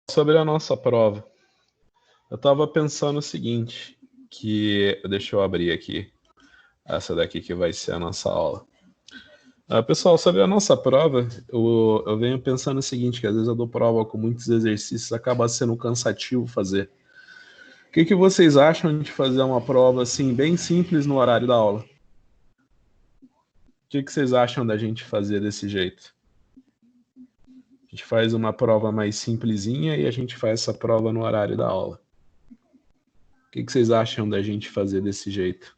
Sobre a nossa prova, eu estava pensando o seguinte, deixa eu abrir aqui, essa daqui que vai ser a nossa aula. Pessoal, sobre a nossa prova, eu venho pensando o seguinte, que às vezes eu dou prova com muitos exercícios, acaba sendo cansativo fazer. O que vocês acham de fazer uma prova assim, bem simples no horário da aula? O que vocês acham da gente fazer desse jeito? A gente faz uma prova mais simplesinha e a gente faz essa prova no horário da aula. O que vocês acham da gente fazer desse jeito?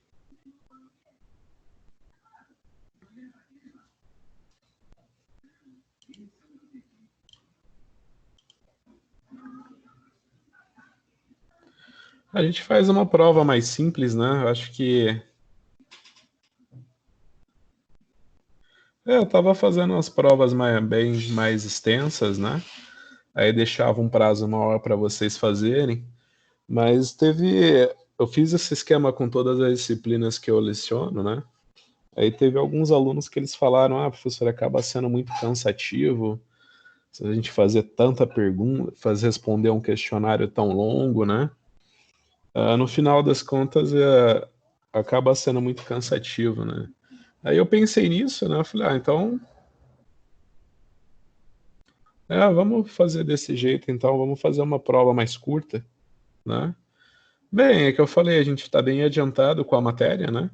A gente faz uma prova mais simples, né? Eu acho que... eu estava fazendo umas provas bem mais extensas, né? Aí deixava um prazo maior para vocês fazerem. Mas eu fiz esse esquema com todas as disciplinas que eu leciono, né? Aí teve alguns alunos que eles falaram, professor, acaba sendo muito cansativo se a gente fazer tanta pergunta, responder um questionário tão longo, né? No final das contas, acaba sendo muito cansativo, né? Aí eu pensei nisso, né? Eu falei, então... vamos fazer desse jeito, então, vamos fazer uma prova mais curta, né? Bem, é que eu falei, a gente está bem adiantado com a matéria, né?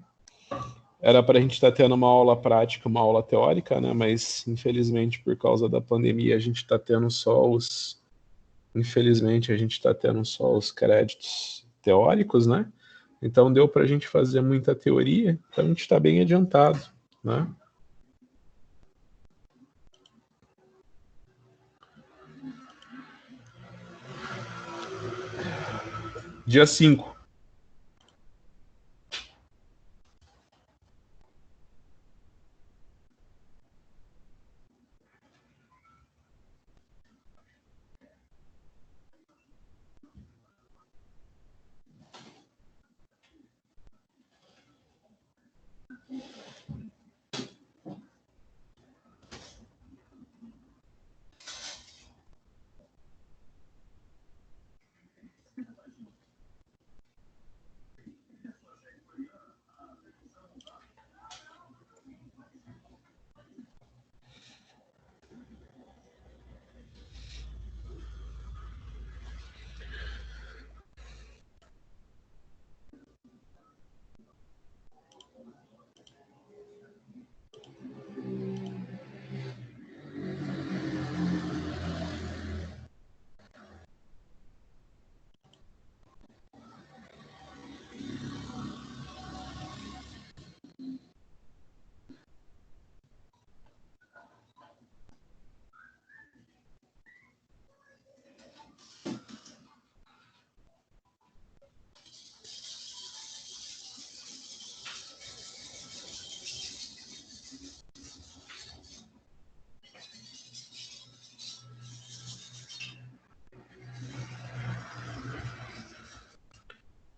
Era para a gente estar tendo uma aula prática, uma aula teórica, né? Mas, infelizmente, por causa da pandemia, a gente está tendo só os... Infelizmente, a gente está tendo só os créditos teóricos, né? Então, deu para a gente fazer muita teoria, então a gente está bem adiantado, né? Dia 5.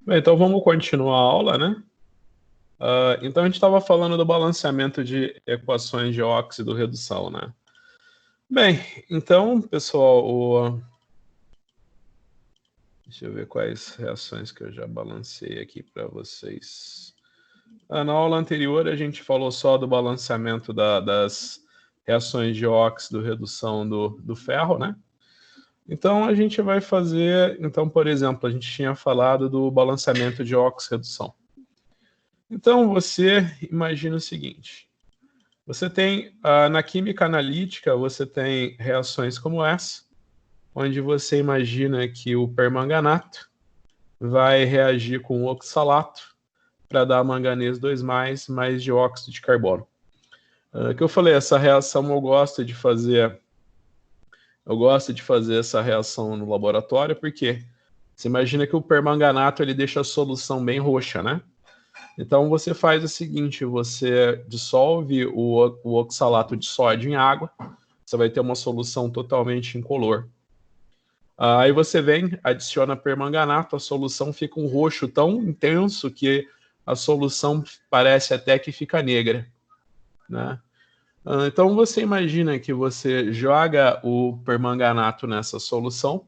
Bem, então vamos continuar a aula, né? Então a gente estava falando do balanceamento de equações de óxido-redução, né? Bem, então, pessoal, deixa eu ver quais reações que eu já balancei aqui para vocês. Na aula anterior a gente falou só do balanceamento das reações de óxido-redução do ferro, né? Então a gente vai fazer, então, por exemplo, a gente tinha falado do balanceamento de óxido-redução. Então você imagina o seguinte, você tem, na química analítica, você tem reações como essa, onde você imagina que o permanganato vai reagir com o oxalato para dar manganês 2+, mais dióxido de carbono. Que eu falei, essa reação eu gosto de fazer essa reação no laboratório, porque você imagina que o permanganato ele deixa a solução bem roxa, né? Então você faz o seguinte, você dissolve o oxalato de sódio em água, você vai ter uma solução totalmente incolor. Aí você vem, adiciona permanganato, a solução fica um roxo tão intenso que a solução parece até que fica negra, né? Então você imagina que você joga o permanganato nessa solução,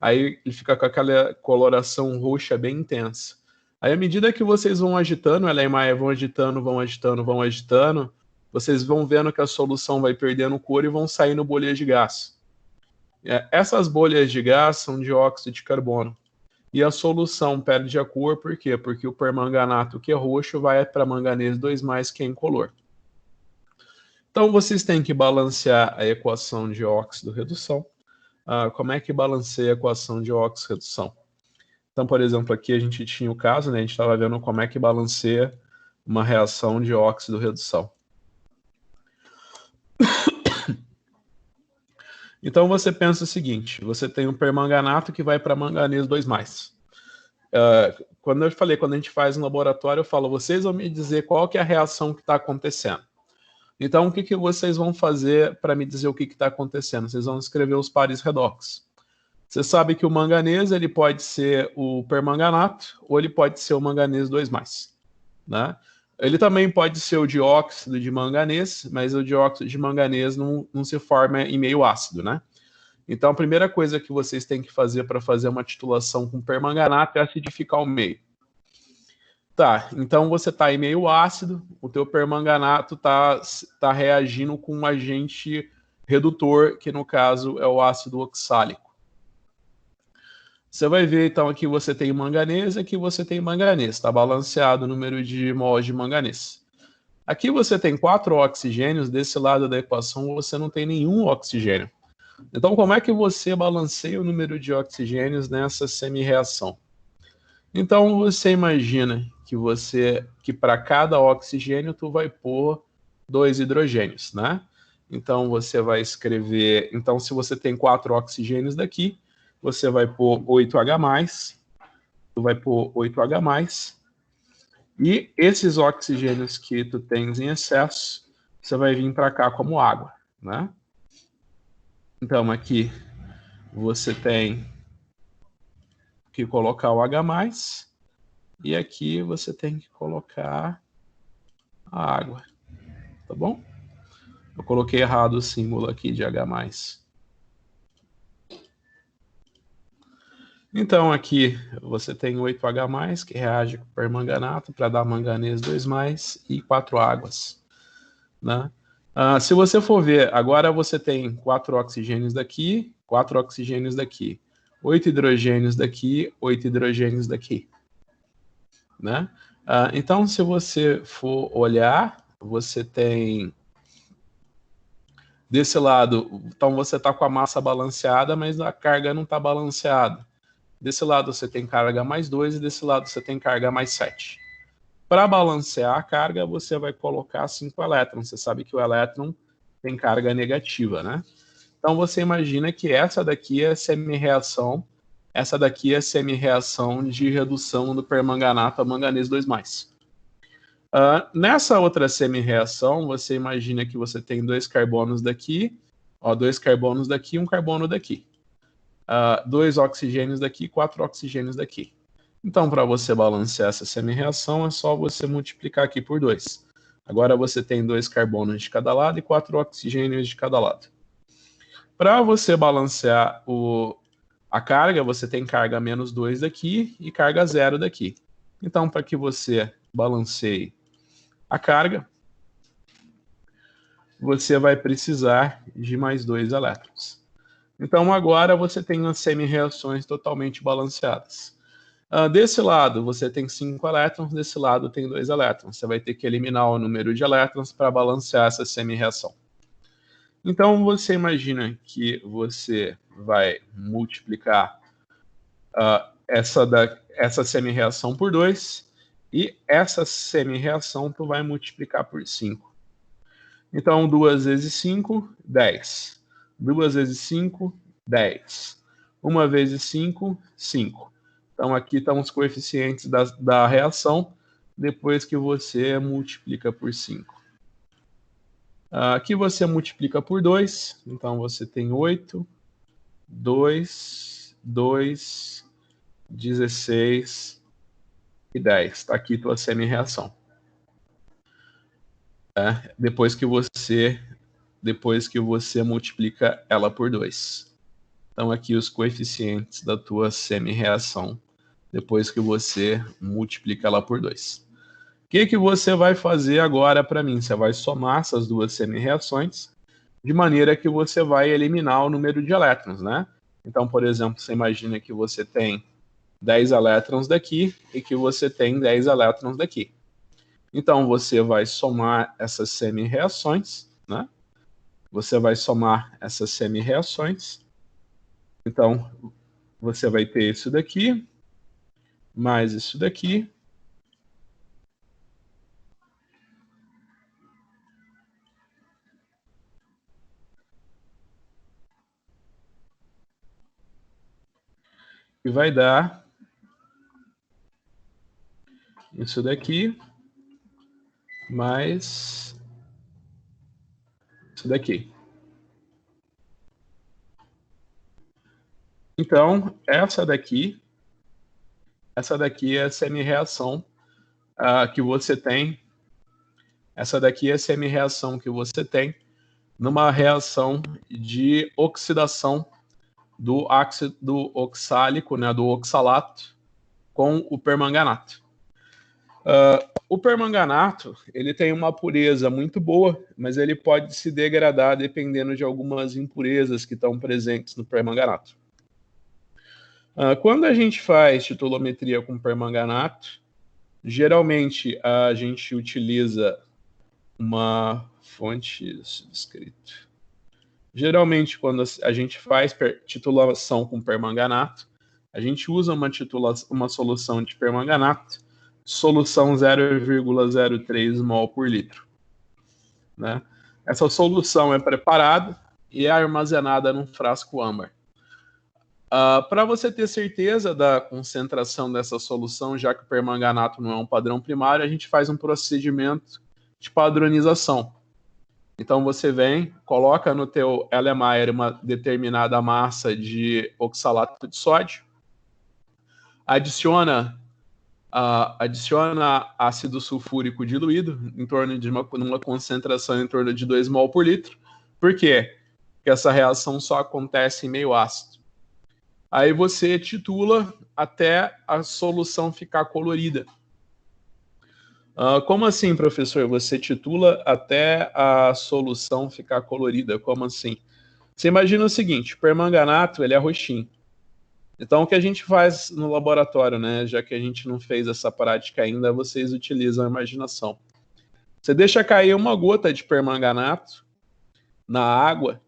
Aí ele fica com aquela coloração roxa bem intensa. Aí, à medida que vocês vão agitando, ela e Maia vão agitando, vocês vão vendo que a solução vai perdendo cor e vão saindo bolhas de gás. Essas bolhas de gás são dióxido de carbono. E a solução perde a cor, por quê? Porque o permanganato, que é roxo, vai para manganês 2+, que é incolor. Então, vocês têm que balancear a equação de óxido-redução. Como é que balanceia a equação de óxido-redução? Então, por exemplo, aqui a gente tinha o caso, né? A gente estava vendo como é que balanceia uma reação de óxido-redução. Então, você pensa o seguinte, você tem um permanganato que vai para manganês 2+. Quando a gente faz no laboratório, eu falo, vocês vão me dizer qual que é a reação que está acontecendo. Então, o que vocês vão fazer para me dizer o que está acontecendo? Vocês vão escrever os pares redox. Você sabe que o manganês ele pode ser o permanganato ou ele pode ser o manganês 2+. Né? Ele também pode ser o dióxido de manganês, mas o dióxido de manganês não se forma em meio ácido, né? Então, a primeira coisa que vocês têm que fazer para fazer uma titulação com permanganato é acidificar o meio. Tá, então você está em meio ácido, o teu permanganato tá reagindo com um agente redutor, que no caso é o ácido oxálico. Você vai ver, então, aqui você tem manganês e aqui você tem manganês. Está balanceado o número de mols de manganês. Aqui você tem 4 oxigênios, desse lado da equação você não tem nenhum oxigênio. Então, como é que você balanceia o número de oxigênios nessa semi-reação? Então, você imagina que para cada oxigênio tu vai pôr 2 hidrogênios, né? Então, você vai escrever... Então, se você tem 4 oxigênios daqui, você vai pôr 8H+, tu vai pôr 8H+, e esses oxigênios que tu tens em excesso, você vai vir para cá como água, né? Então, aqui você tem que colocar o H+, e aqui você tem que colocar a água, tá bom? Eu coloquei errado o símbolo aqui de H+. Então, aqui você tem 8H+, que reage com permanganato para dar manganês 2+, e 4 águas, né? Se você for ver, agora você tem 4 oxigênios daqui, 4 oxigênios daqui, 8 hidrogênios daqui, 8 hidrogênios daqui, né? Então, se você for olhar, você tem desse lado, então você está com a massa balanceada, mas a carga não está balanceada. Desse lado você tem carga +2 e desse lado você tem carga +7. Para balancear a carga, você vai colocar 5 elétrons. Você sabe que o elétron tem carga negativa, né? Então você imagina que essa daqui é semi-reação, essa daqui é semi-reação de redução do permanganato a manganês 2+. Nessa outra semi-reação, você imagina que você tem 2 carbonos daqui, 2 carbonos daqui e 1 carbono daqui. 2 oxigênios daqui, 4 oxigênios daqui. Então, para você balancear essa semi-reação, é só você multiplicar aqui por 2. Agora você tem 2 carbonos de cada lado e 4 oxigênios de cada lado. Para você balancear a carga, você tem carga -2 daqui e carga 0 daqui. Então, para que você balanceie a carga, você vai precisar de mais 2 elétrons. Então, agora você tem as semi-reações totalmente balanceadas. Desse lado, você tem 5 elétrons, desse lado tem 2 elétrons. Você vai ter que eliminar o número de elétrons para balancear essa semi-reação. Então, você imagina que você vai multiplicar essa semi-reação por 2, e essa semi-reação tu vai multiplicar por 5. Então, 2 vezes 5, 10. 2 vezes 5, 10. 1 vezes 5, 5. Então, aqui estão os coeficientes da reação depois que você multiplica por 5. Aqui você multiplica por 2, então você tem 8, 2, 2, 16 e 10. Está aqui tua semi-reação. Depois que você multiplica ela por 2. estão aqui os coeficientes da tua semi-reação, depois que você multiplica ela por 2. O que você vai fazer agora para mim? Você vai somar essas duas semi-reações, de maneira que você vai eliminar o número de elétrons, né? Então, por exemplo, você imagina que você tem 10 elétrons daqui e que você tem 10 elétrons daqui. Então, você vai somar essas semi-reações, né? Você vai somar essas semi-reações. Então, você vai ter isso daqui, mais isso daqui. E vai dar isso daqui, mais isso daqui. Então, essa daqui é a semi-reação que você tem. Essa daqui é a semi-reação que você tem numa reação de oxidação do ácido oxálico, né, do oxalato, com o permanganato. O permanganato, ele tem uma pureza muito boa, mas ele pode se degradar dependendo de algumas impurezas que estão presentes no permanganato. Quando a gente faz titulometria com permanganato, geralmente a gente utiliza uma fonte subscrito. Geralmente, quando a gente faz titulação com permanganato, a gente usa uma solução de permanganato, solução 0,03 mol por litro, né? Essa solução é preparada e é armazenada num frasco âmbar. Para você ter certeza da concentração dessa solução, já que o permanganato não é um padrão primário, a gente faz um procedimento de padronização. Então você vem, coloca no teu Erlenmeyer uma determinada massa de oxalato de sódio, adiciona ácido sulfúrico diluído em torno de numa concentração em torno de 2 mol por litro. Por quê? Porque essa reação só acontece em meio ácido. Aí você titula até a solução ficar colorida. Como assim, professor? Você titula até a solução ficar colorida? Como assim? Você imagina o seguinte, o permanganato ele é roxinho. Então, o que a gente faz no laboratório, né? Já que a gente não fez essa prática ainda, vocês utilizam a imaginação. Você deixa cair uma gota de permanganato na água.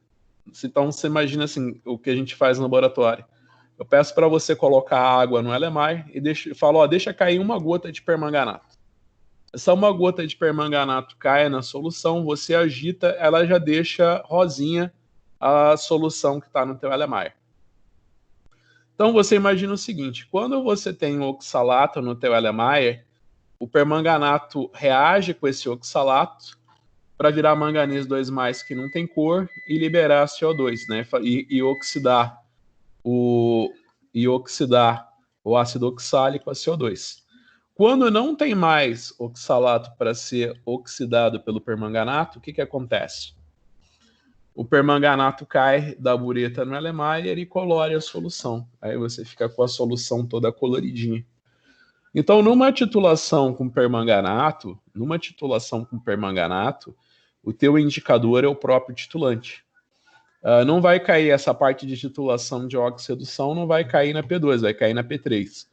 Então, você imagina assim, o que a gente faz no laboratório. Eu peço para você colocar água no Erlenmeyer e falo, deixa cair uma gota de permanganato. Essa uma gota de permanganato cai na solução, você agita, ela já deixa rosinha a solução que está no teu Erlenmeyer. Então você imagina o seguinte, quando você tem um oxalato no teu Erlenmeyer, o permanganato reage com esse oxalato para virar manganês 2+, que não tem cor, e liberar CO2, né? E oxidar o ácido oxálico a CO2. Quando não tem mais oxalato para ser oxidado pelo permanganato, o que acontece? O permanganato cai da bureta no Erlenmeyer e colore a solução. Aí você fica com a solução toda coloridinha. Então, numa titulação com permanganato, o teu indicador é o próprio titulante. Não vai cair essa parte de titulação de oxirredução, não vai cair na P2, vai cair na P3.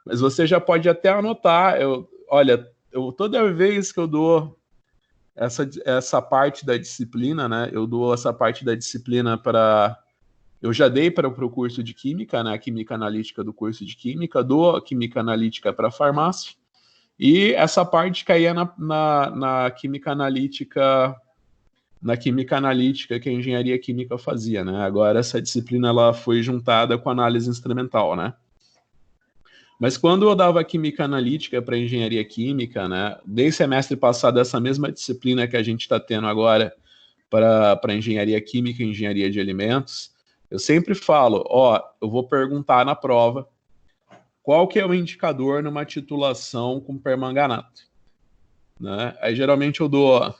Mas você já pode até anotar, toda vez que eu dou essa parte da disciplina, né? Eu dou essa parte da disciplina para... Eu já dei para o curso de Química, né? A Química Analítica do curso de Química, dou a Química Analítica para farmácia, e essa parte caía na Química Analítica, que a Engenharia Química fazia, né? Agora essa disciplina ela foi juntada com análise instrumental, né? Mas quando eu dava Química Analítica para Engenharia Química, né? Desde semestre passado, essa mesma disciplina que a gente está tendo agora para Engenharia Química e Engenharia de Alimentos, eu sempre falo, eu vou perguntar na prova qual que é o indicador numa titulação com permanganato, né? Aí geralmente eu dou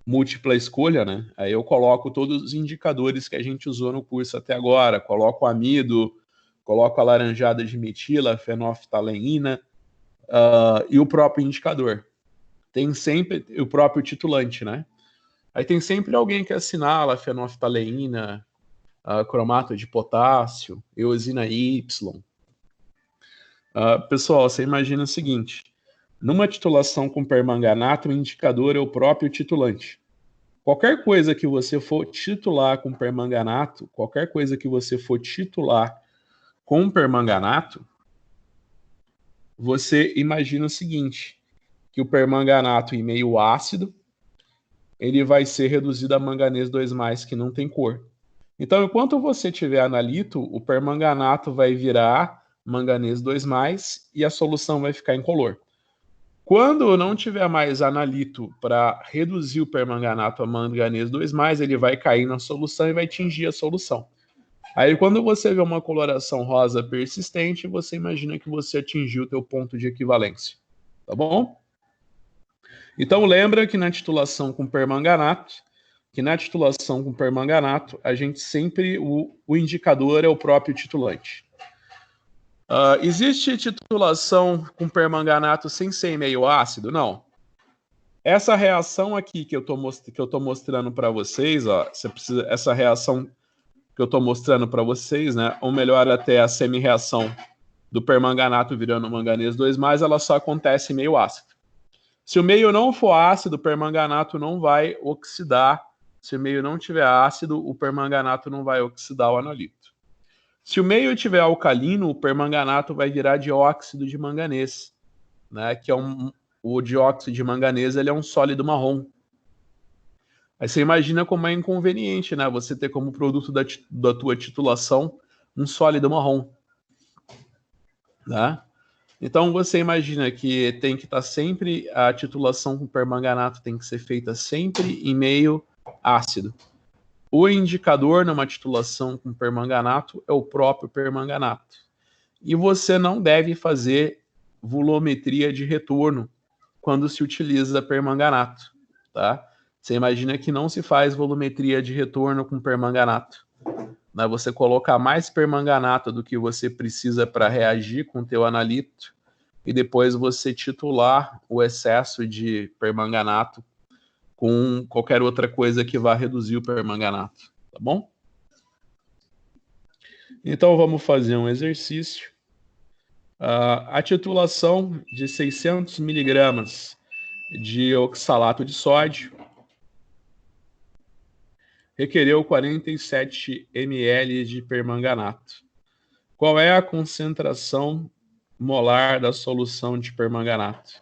múltipla escolha, né? Aí eu coloco todos os indicadores que a gente usou no curso até agora, coloco o amido, coloco a laranjada de metila, a fenolftaleína e o próprio indicador. Tem sempre o próprio titulante, né? Aí tem sempre alguém que assinala a fenolftaleína, cromato de potássio, eosina Y. Pessoal, você imagina o seguinte, numa titulação com permanganato, o indicador é o próprio titulante. Qualquer coisa que você for titular com permanganato, qualquer coisa que você for titular com permanganato, você imagina o seguinte, que o permanganato em meio ácido, ele vai ser reduzido a manganês 2+, que não tem cor. Então, enquanto você tiver analito, o permanganato vai virar manganês 2+, e a solução vai ficar incolor. Quando não tiver mais analito para reduzir o permanganato a manganês 2+, ele vai cair na solução e vai tingir a solução. Aí, quando você vê uma coloração rosa persistente, você imagina que você atingiu o teu ponto de equivalência. Tá bom? Então, lembra que na titulação com permanganato, a gente sempre, o indicador é o próprio titulante. Existe titulação com permanganato sem ser em meio ácido? Não. Essa reação aqui que eu tô mostrando para vocês, ó, essa reação que eu estou mostrando para vocês, né, ou melhor, até a semi-reação do permanganato virando manganês 2+, ela só acontece em meio ácido. Se o meio não for ácido, o permanganato não vai oxidar. Se o meio não tiver ácido, o permanganato não vai oxidar o analito. Se o meio tiver alcalino, o permanganato vai virar dióxido de manganês, né? Que é o dióxido de manganês, ele é um sólido marrom. Aí você imagina como é inconveniente, né? Você ter como produto da tua titulação um sólido marrom, né? Então você imagina que tem que estar sempre, a titulação com permanganato tem que ser feita sempre em meio ácido. O indicador numa titulação com permanganato é o próprio permanganato. E você não deve fazer volumetria de retorno quando se utiliza permanganato, tá? Você imagina que não se faz volumetria de retorno com permanganato. Né? Você colocar mais permanganato do que você precisa para reagir com o teu analito e depois você titular o excesso de permanganato com qualquer outra coisa que vá reduzir o permanganato, tá bom? Então vamos fazer um exercício. A titulação de 600 miligramas de oxalato de sódio requereu 47 ml de permanganato. Qual é a concentração molar da solução de permanganato?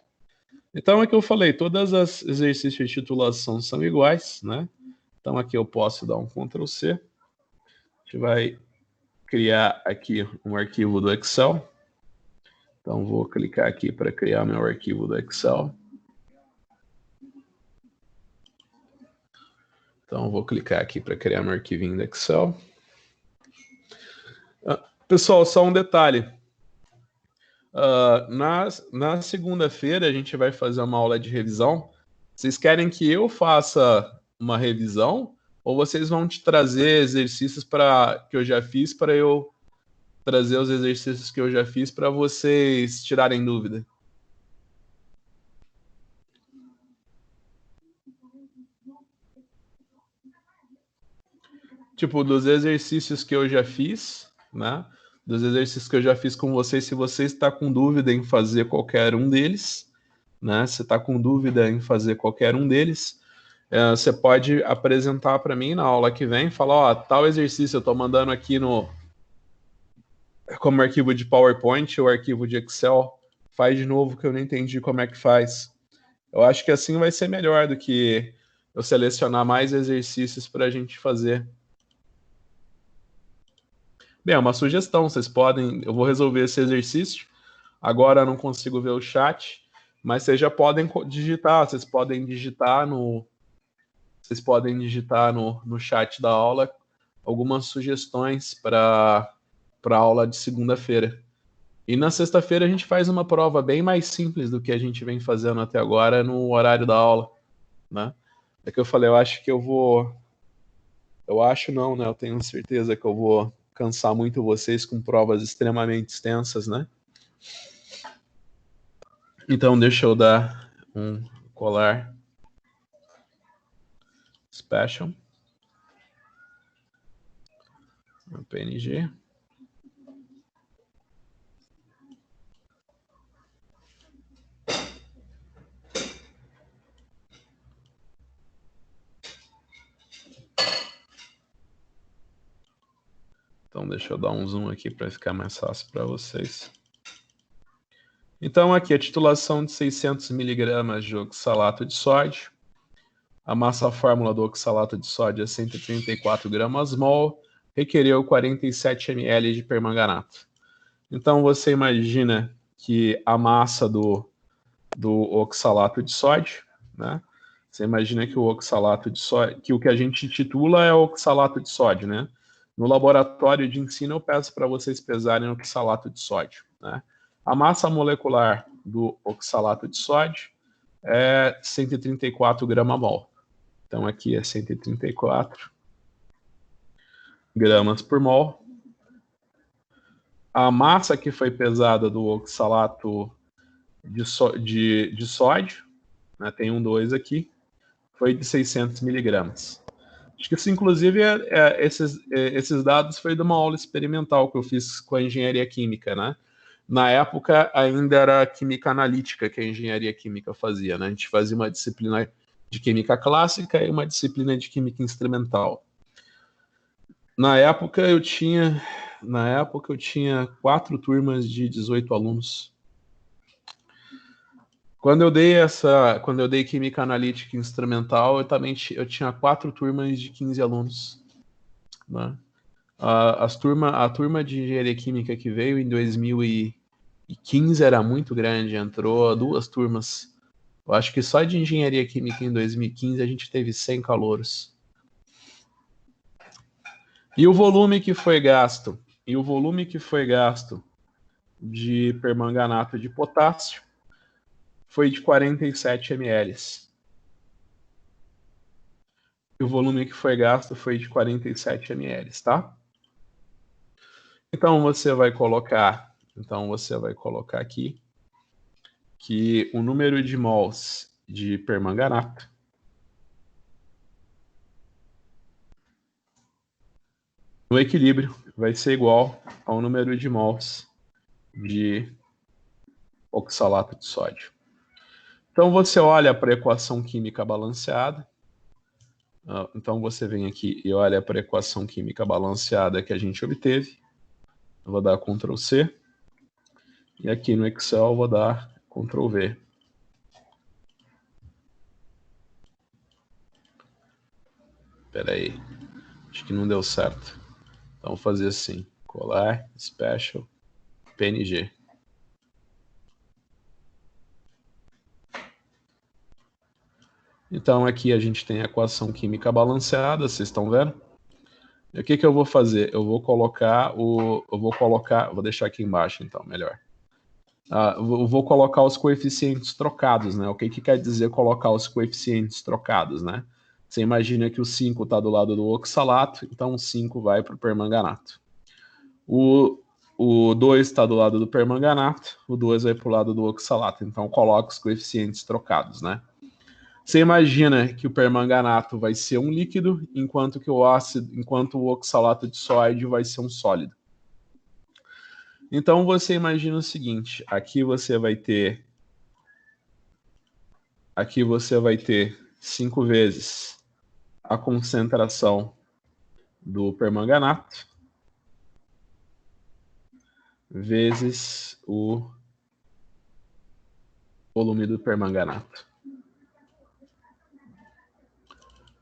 Então, aqui eu falei, todos os exercícios de titulação são iguais, né? Então, aqui eu posso dar um Ctrl+C. A gente vai criar aqui um arquivo do Excel. Então, vou clicar aqui para criar meu arquivo do Excel. Então, vou clicar aqui para criar meu arquivinho do Excel. Pessoal, só um detalhe. Na segunda-feira, a gente vai fazer uma aula de revisão. Vocês querem que eu faça uma revisão ou vocês vão te trazer exercícios que eu já fiz para eu trazer os exercícios que eu já fiz para vocês tirarem dúvida? Tipo, dos exercícios que eu já fiz, né? Dos exercícios que eu já fiz com vocês, se você está com dúvida em fazer qualquer um deles, né? Se está com dúvida em fazer qualquer um deles, você pode apresentar para mim na aula que vem, falar, ó, tal exercício eu estou mandando aqui como arquivo de PowerPoint ou arquivo de Excel, faz de novo que eu não entendi como é que faz. Eu acho que assim vai ser melhor do que eu selecionar mais exercícios para a gente fazer. Bem, é uma sugestão, vocês podem, eu vou resolver esse exercício, agora eu não consigo ver o chat, mas vocês já podem digitar, vocês podem digitar no chat da aula algumas sugestões para a aula de segunda-feira. E na sexta-feira a gente faz uma prova bem mais simples do que a gente vem fazendo até agora no horário da aula, né? É que eu falei, eu acho que eu vou... Eu acho não, né? Eu tenho certeza que eu vou cansar muito vocês com provas extremamente extensas, né? Então, deixa eu dar um colar special. Um PNG. Então, deixa eu dar um zoom aqui para ficar mais fácil para vocês. Então, aqui a titulação de 600 mg de oxalato de sódio. A massa fórmula do oxalato de sódio é 134 gramas/mol, requereu 47 ml de permanganato. Então, você imagina que a massa do oxalato de sódio, né? Você imagina que o oxalato de sódio, que o que a gente titula é oxalato de sódio, né? No laboratório de ensino eu peço para vocês pesarem o oxalato de sódio, né? A massa molecular do oxalato de sódio é 134 gramas/mol. Então aqui é 134 gramas por mol. A massa que foi pesada do oxalato de sódio, né, tem 2 aqui, foi de 600 miligramas. Acho que isso, inclusive, esses dados foi de uma aula experimental que eu fiz com a engenharia química, né? Na época, ainda era química analítica que a engenharia química fazia, né? A gente fazia uma disciplina de química clássica e uma disciplina de química instrumental. Na época, eu tinha 4 turmas de 18 alunos. Quando eu dei química analítica instrumental, eu tinha 4 turmas de 15 alunos, né? A turma de engenharia química que veio em 2015 era muito grande, entrou 2 turmas. Eu acho que só de engenharia química em 2015 a gente teve 100 calouros. E o volume que foi gasto de permanganato de potássio foi de 47 ml. E o volume que foi gasto foi de 47 ml, tá? Então você vai colocar aqui que o número de mols de permanganato no equilíbrio vai ser igual ao número de mols de oxalato de sódio. Então você olha para a equação química balanceada. Então você vem aqui e olha para a equação química balanceada que a gente obteve. Eu vou dar Ctrl C. E aqui no Excel eu vou dar Ctrl V. Espera aí. Acho que não deu certo. Então vou fazer assim. Colar, Special, PNG. Então aqui a gente tem a equação química balanceada, vocês estão vendo? E o que eu vou fazer? Vou deixar aqui embaixo então, melhor. Eu vou colocar os coeficientes trocados, né? O que quer dizer colocar os coeficientes trocados, né? Você imagina que o 5 está do lado do oxalato, então o 5 vai para o permanganato. O 2 está do lado do permanganato, o 2 vai para o lado do oxalato. Então coloca os coeficientes trocados, né? Você imagina que o permanganato vai ser um líquido, enquanto o oxalato de sódio vai ser um sólido. Então você imagina o seguinte, aqui você vai ter 5 vezes a concentração do permanganato vezes o volume do permanganato.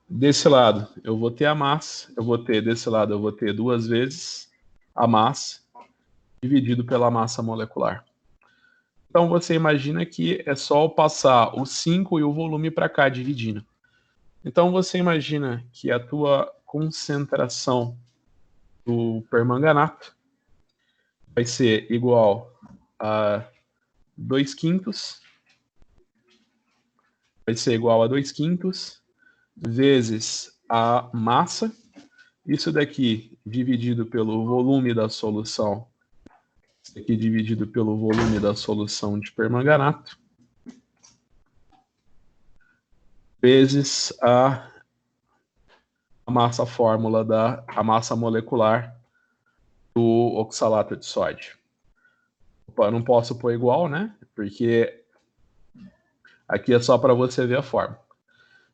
Desse lado eu vou ter a massa, desse lado eu vou ter 2 vezes a massa dividido pela massa molecular. Então você imagina que é só passar o 5 e o volume para cá dividindo. Então você imagina que a tua concentração do permanganato vai ser igual a 2/5. Vai ser igual a 2/5 vezes a massa. Isso daqui dividido pelo volume da solução. Isso aqui dividido pelo volume da solução de permanganato. Vezes a massa fórmula a massa molecular do oxalato de sódio. Opa, não posso pôr igual, né? Porque aqui é só para você ver a fórmula.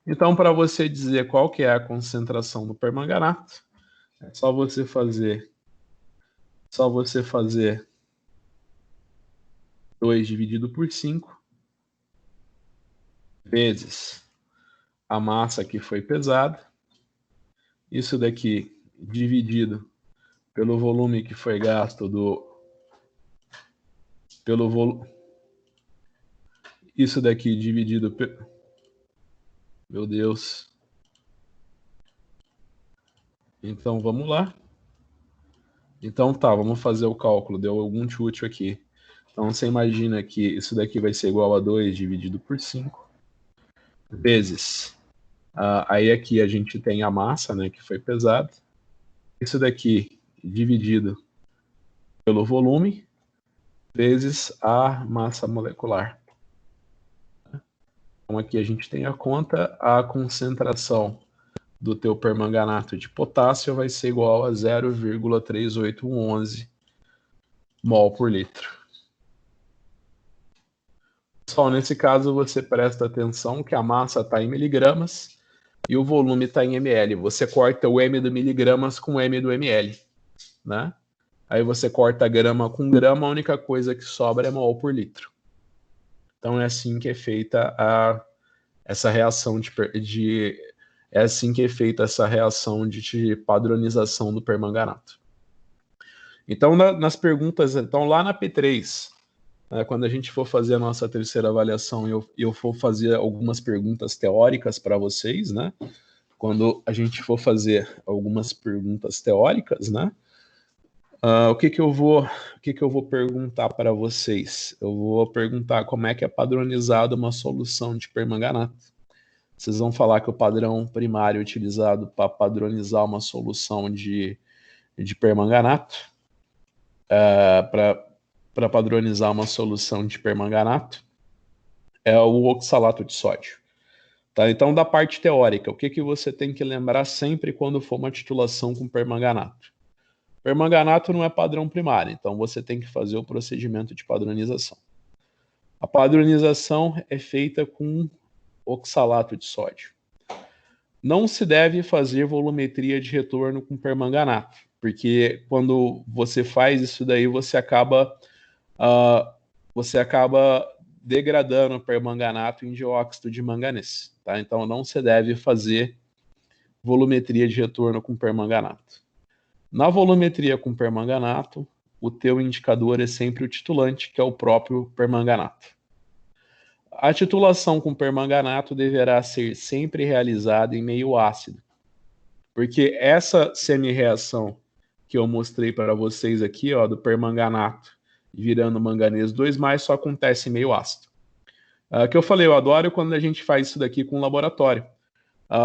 Então, para você dizer qual que é a concentração do permanganato, é só você fazer 2 dividido por 5 vezes a massa que foi pesada. Isso daqui dividido pelo volume que foi gasto isso daqui dividido Meu Deus. Então, vamos lá. Então, tá, vamos fazer o cálculo. Deu algum chute aqui. Então, você imagina que isso daqui vai ser igual a 2 dividido por 5 vezes. Aí aqui a gente tem a massa, né, que foi pesada. Isso daqui dividido pelo volume vezes a massa molecular. Então, aqui a gente tem a conta, a concentração do teu permanganato de potássio vai ser igual a 0,3811 mol por litro. Pessoal, nesse caso você presta atenção que a massa está em miligramas e o volume está em ml. Você corta o m do miligramas com o m do ml, né? Aí você corta grama com grama, a única coisa que sobra é mol por litro. Então é assim que é feita essa reação é assim que é feita essa reação de padronização do permanganato. Então, nas perguntas, então lá na P3, quando a gente for fazer a nossa terceira avaliação, eu for fazer algumas perguntas teóricas para vocês, né? Quando a gente for fazer algumas perguntas teóricas, né? O que eu vou perguntar para vocês? Eu vou perguntar como é que é padronizada uma solução de permanganato. Vocês vão falar que o padrão primário utilizado para padronizar uma solução de permanganato, para padronizar uma solução de permanganato, é o oxalato de sódio. Tá? Então, da parte teórica, o que você tem que lembrar sempre quando for uma titulação com permanganato? Permanganato não é padrão primário, então você tem que fazer o procedimento de padronização. A padronização é feita com oxalato de sódio. Não se deve fazer volumetria de retorno com permanganato, porque quando você faz isso daí, você acaba degradando o permanganato em dióxido de manganês. Tá? Então não se deve fazer volumetria de retorno com permanganato. Na volumetria com permanganato, o teu indicador é sempre o titulante, que é o próprio permanganato. A titulação com permanganato deverá ser sempre realizada em meio ácido, porque essa semi-reação que eu mostrei para vocês aqui, ó, do permanganato virando manganês 2+, só acontece em meio ácido. Que eu falei, eu adoro quando a gente faz isso daqui com o laboratório.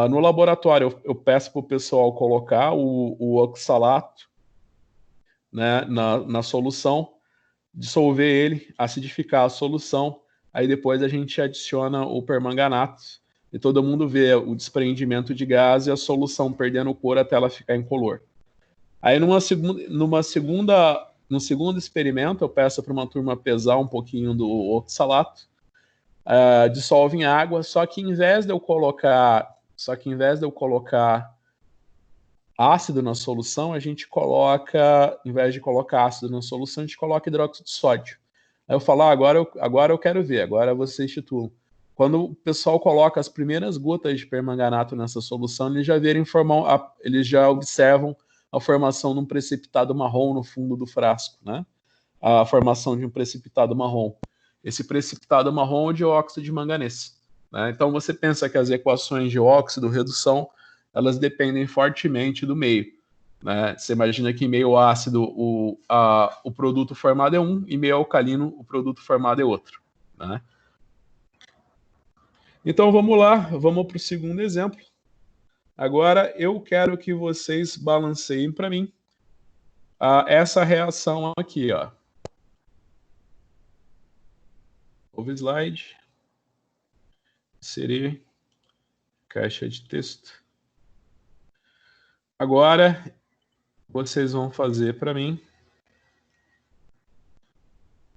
No laboratório, eu peço para o pessoal colocar o oxalato, né, na solução, dissolver ele, acidificar a solução, aí depois a gente adiciona o permanganato e todo mundo vê o desprendimento de gás e a solução perdendo cor até ela ficar incolor. Aí no segundo experimento, eu peço para uma turma pesar um pouquinho do oxalato, dissolve em água, só que em vez de eu colocar ácido na solução, a gente coloca, em vez de colocar ácido na solução, a gente coloca hidróxido de sódio. Aí eu falo, agora eu quero ver, agora vocês titulam. Quando o pessoal coloca as primeiras gotas de permanganato nessa solução, eles já observam a formação de um precipitado marrom no fundo do frasco, né? A formação de um precipitado marrom. Esse precipitado marrom é o dióxido de manganês. Né? Então você pensa que as equações de óxido, redução, elas dependem fortemente do meio. Né? Você imagina que em meio ácido o produto formado é um, e meio alcalino o produto formado é outro. Né? Então vamos lá, vamos para o segundo exemplo. Agora, eu quero que vocês balanceiem para mim essa reação aqui, ó. Novo slide. Inserir. Caixa de texto. Agora, vocês vão fazer para mim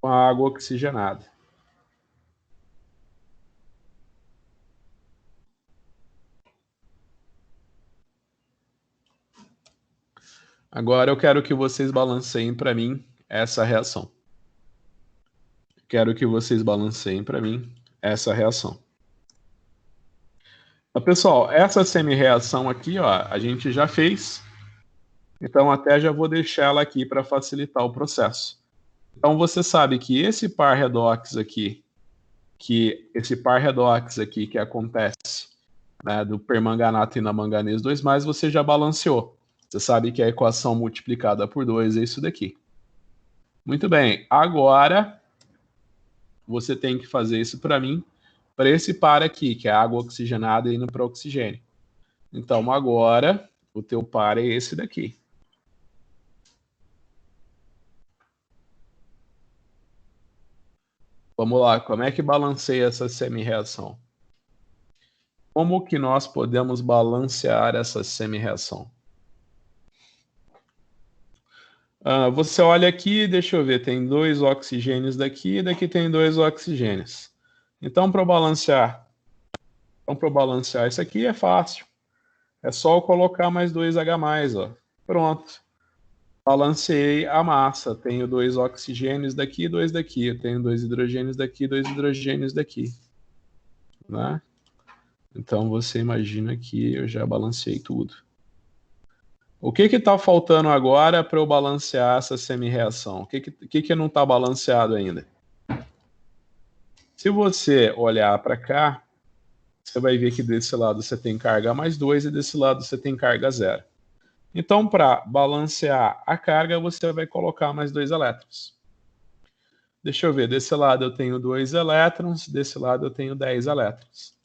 com a água oxigenada. Agora eu quero que vocês balanceiem para mim essa reação. Quero que vocês balanceiem para mim essa reação. Pessoal, essa semi-reação aqui, ó, a gente já fez. Então, até já vou deixar ela aqui para facilitar o processo. Então, você sabe que esse par redox aqui, que acontece, né, do permanganato e na manganês 2+, você já balanceou. Você sabe que a equação multiplicada por 2 é isso daqui. Muito bem. Agora, você tem que fazer isso para mim, para esse par aqui, que é a água oxigenada indo para oxigênio. Então, agora, o teu par é esse daqui. Vamos lá, como é que balanceia essa semi-reação? Como que nós podemos balancear essa semi-reação? Você olha aqui, deixa eu ver, tem 2 oxigênios daqui, e daqui tem 2 oxigênios. Então, para balancear isso aqui é fácil. É só eu colocar mais 2H+, ó. Pronto. Balanceei a massa. Tenho 2 oxigênios daqui e 2 daqui. Eu tenho 2 hidrogênios daqui e 2 hidrogênios daqui. Né? Então, você imagina que eu já balanceei tudo. O que está faltando agora para eu balancear essa semi-reação? O que não está balanceado ainda? Se você olhar para cá, você vai ver que desse lado você tem carga +2 e desse lado você tem carga 0. Então, para balancear a carga, você vai colocar mais 2 elétrons. Deixa eu ver, desse lado eu tenho 2 elétrons, desse lado eu tenho 10 elétrons.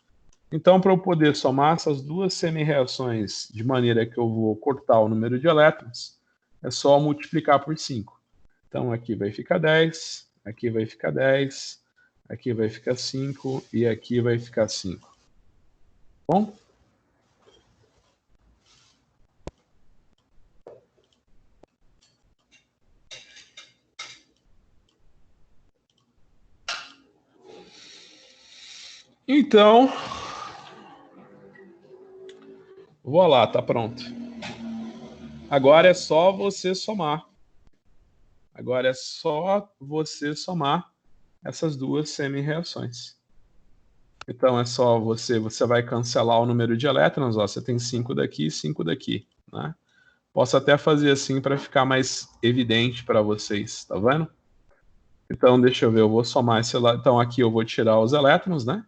Então, para eu poder somar essas duas semi-reações de maneira que eu vou cortar o número de elétrons, é só multiplicar por 5. Então, aqui vai ficar 10, aqui vai ficar 10, aqui vai ficar 5 e aqui vai ficar 5. Bom? Então, vou lá, tá pronto. Agora é só você somar. Agora é só você somar essas duas semi-reações. Então é só você vai cancelar o número de elétrons, ó, você tem 5 daqui e 5 daqui, né? Posso até fazer assim para ficar mais evidente para vocês, tá vendo? Então deixa eu ver, eu vou somar esse lá. Então aqui eu vou tirar os elétrons, né?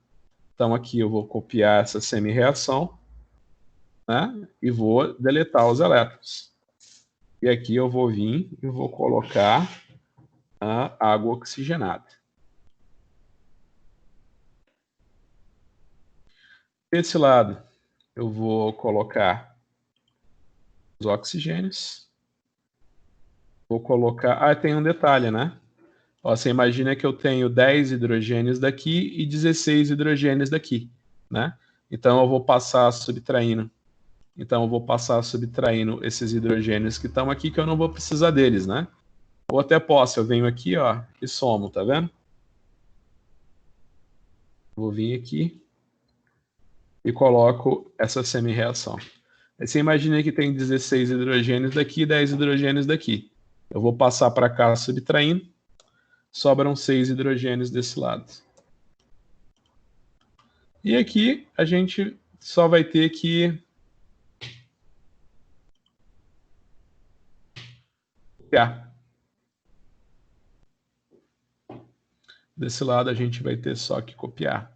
Então aqui eu vou copiar essa semi-reação, né? E vou deletar os elétrons. E aqui eu vou vir e vou colocar a água oxigenada. Desse lado, eu vou colocar os oxigênios. Vou colocar... tem um detalhe, né? Ó, você imagina que eu tenho 10 hidrogênios daqui e 16 hidrogênios daqui, né? Então, eu vou passar subtraindo. Então, eu vou passar subtraindo esses hidrogênios que estão aqui, que eu não vou precisar deles, né? Ou até posso, eu venho aqui, ó, e somo, tá vendo? Vou vir aqui e coloco essa semi-reação. Aí você imagina que tem 16 hidrogênios daqui e 10 hidrogênios daqui. Eu vou passar para cá subtraindo, sobram 6 hidrogênios desse lado. E aqui a gente só vai ter que copiar. Desse lado a gente vai ter só que copiar.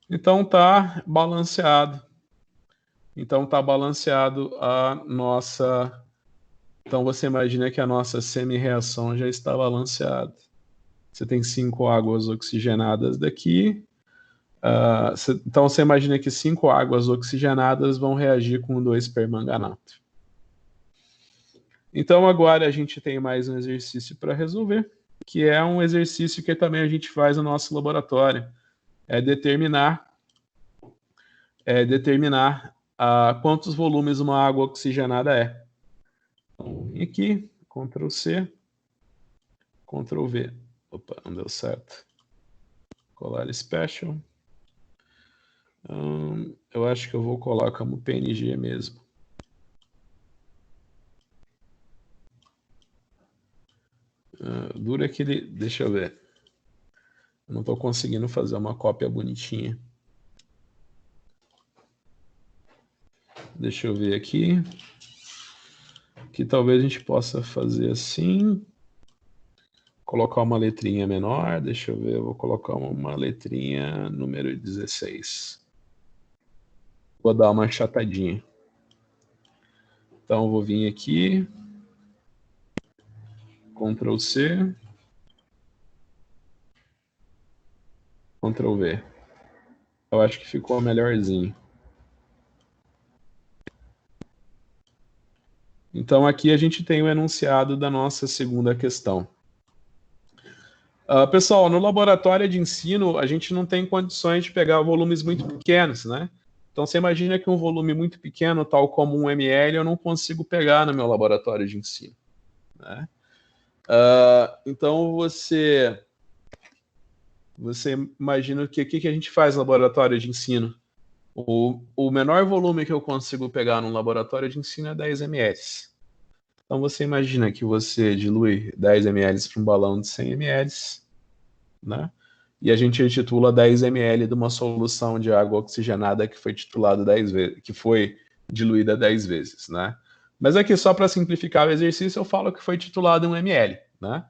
Então tá balanceado. Então tá balanceado a nossa... Então você imagina que a nossa semi-reação já está balanceada. Você tem 5 águas oxigenadas daqui, Então, você imagina que 5 águas oxigenadas vão reagir com 2 permanganato. Então, agora a gente tem mais um exercício para resolver, que é um exercício que também a gente faz no nosso laboratório. É determinar quantos volumes uma água oxigenada é. Então, vem aqui, Ctrl C, Ctrl V. Opa, não deu certo. Colar Special. Eu acho que eu vou colocar como PNG mesmo. Dura que ele... Deixa eu ver. Eu não estou conseguindo fazer uma cópia bonitinha. Deixa eu ver aqui. Que talvez a gente possa fazer assim. Colocar uma letrinha menor. Deixa eu ver, eu vou colocar uma letrinha número 16. Vou dar uma achatadinha. Então, eu vou vir aqui. Ctrl C. Ctrl V. Eu acho que ficou melhorzinho. Então, aqui a gente tem o enunciado da nossa segunda questão. Pessoal, no laboratório de ensino, a gente não tem condições de pegar volumes muito pequenos, né? Então, você imagina que um volume muito pequeno, tal como 1 ml, eu não consigo pegar no meu laboratório de ensino, né? Então, você imagina o que a gente faz no laboratório de ensino? O menor volume que eu consigo pegar no laboratório de ensino é 10 ml. Então, você imagina que você dilui 10 ml para um balão de 100 ml, né? E a gente titula 10 ml de uma solução de água oxigenada que foi titulada 10 vezes, que foi diluída 10 vezes, né? Mas aqui, só para simplificar o exercício, eu falo que foi titulado 1 ml, né?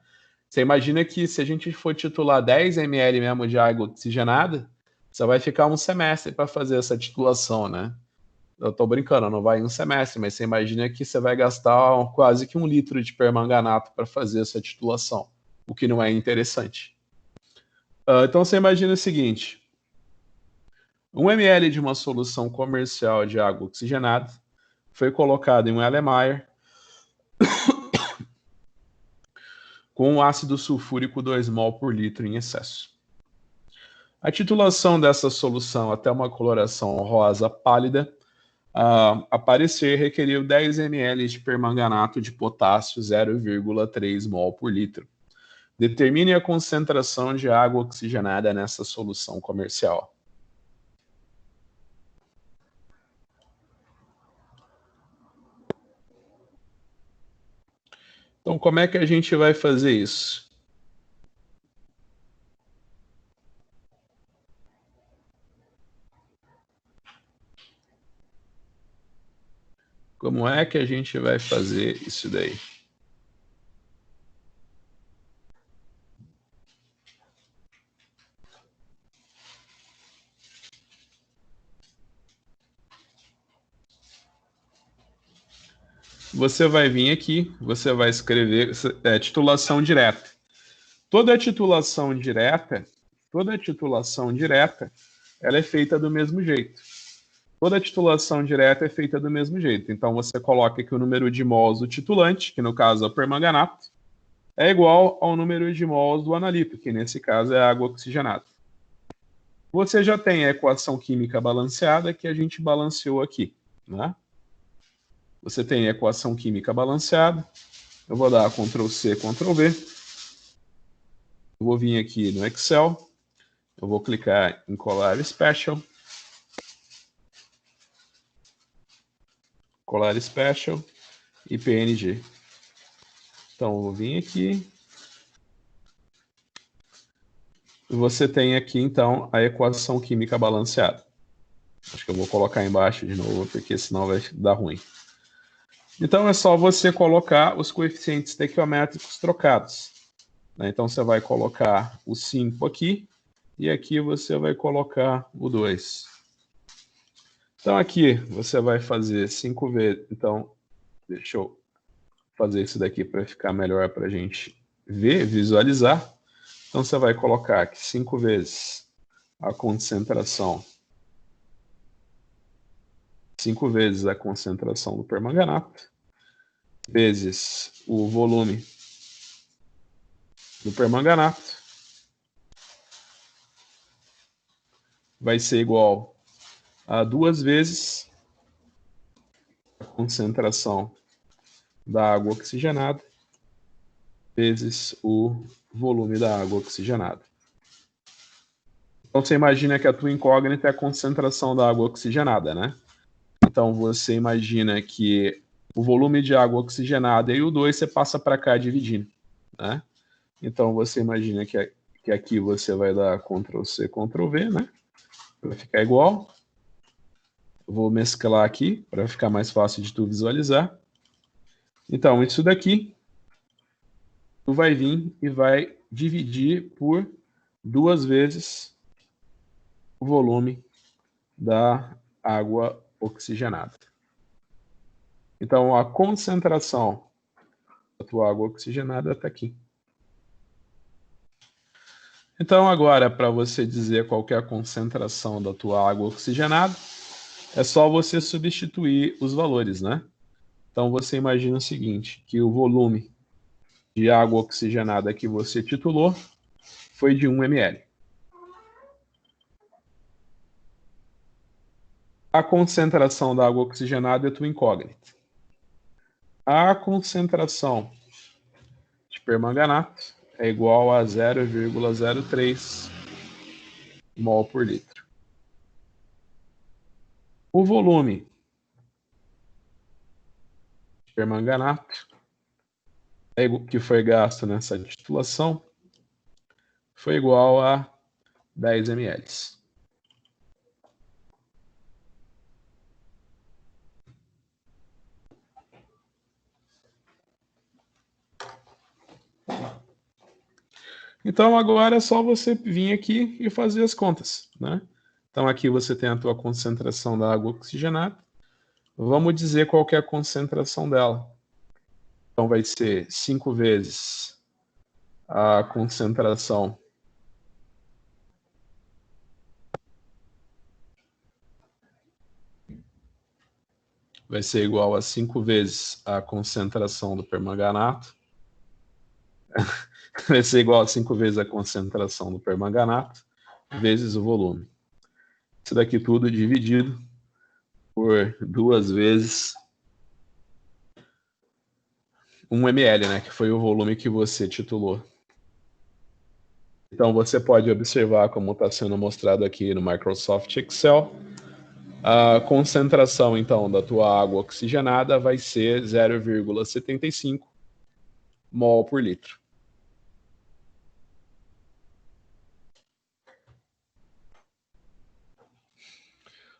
Você imagina que se a gente for titular 10 ml mesmo de água oxigenada, você vai ficar um semestre para fazer essa titulação, né? Eu tô brincando, não vai um semestre, mas você imagina que você vai gastar quase que 1 litro de permanganato para fazer essa titulação, o que não é interessante. Então você imagina o seguinte: 1 ml de uma solução comercial de água oxigenada foi colocado em um Erlenmeyer com ácido sulfúrico 2 mol por litro em excesso. A titulação dessa solução até uma coloração rosa pálida aparecer requeriu 10 ml de permanganato de potássio 0,3 mol por litro. Determine a concentração de água oxigenada nessa solução comercial. Então, como é que a gente vai fazer isso? Como é que a gente vai fazer isso daí? Você vai vir aqui, você vai escrever titulação direta. Toda titulação direta, ela é feita do mesmo jeito. Toda titulação direta é feita do mesmo jeito. Então, você coloca aqui o número de mols do titulante, que no caso é o permanganato, é igual ao número de mols do analito, que nesse caso é a água oxigenada. Você já tem a equação química balanceada que a gente balanceou aqui, né? Você tem a equação química balanceada. Eu vou dar Ctrl C, Ctrl V. Eu vou vir aqui no Excel. Eu vou clicar em Colar Special. Colar Special e PNG. Então, eu vou vir aqui. E você tem aqui, então, a equação química balanceada. Acho que eu vou colocar embaixo de novo, porque senão vai dar ruim. Então, é só você colocar os coeficientes estequiométricos trocados. Então, você vai colocar o 5 aqui, e aqui você vai colocar o 2. Então, aqui você vai fazer 5 vezes. Então, deixa eu fazer isso daqui para ficar melhor para a gente ver, visualizar. Então, você vai colocar aqui 5 vezes a concentração, 5 vezes a concentração do permanganato, vezes o volume do permanganato, vai ser igual a 2 vezes a concentração da água oxigenada vezes o volume da água oxigenada. Então, você imagina que a tua incógnita é a concentração da água oxigenada, né? Então, você imagina que o volume de água oxigenada e o 2 você passa para cá dividindo, né? Então, você imagina que aqui você vai dar Ctrl+C, Ctrl+V, né? Vai ficar igual. Eu vou mesclar aqui para ficar mais fácil de tu visualizar. Então, isso daqui, tu vai vir e vai dividir por 2 vezes o volume da água oxigenada. Então, a concentração da tua água oxigenada está aqui. Então, agora, para você dizer qual que é a concentração da tua água oxigenada, é só você substituir os valores, né? Então, você imagina o seguinte, que o volume de água oxigenada que você titulou foi de 1 ml. A concentração da água oxigenada é tua incógnita. A concentração de permanganato é igual a 0,03 mol por litro. O volume de permanganato que foi gasto nessa titulação foi igual a 10 ml. Então, agora é só você vir aqui e fazer as contas, né? Então, aqui você tem a tua concentração da água oxigenada. Vamos dizer qual que é a concentração dela. Então, vai ser 5 vezes a concentração vai ser igual a 5 vezes a concentração do permanganato. Vai ser igual a 5 vezes a concentração do permanganato vezes o volume. Isso daqui tudo dividido por 2 vezes 1 ml, né, que foi o volume que você titulou. Então, você pode observar como está sendo mostrado aqui no Microsoft Excel. A concentração, então, da tua água oxigenada vai ser 0,75 mol por litro.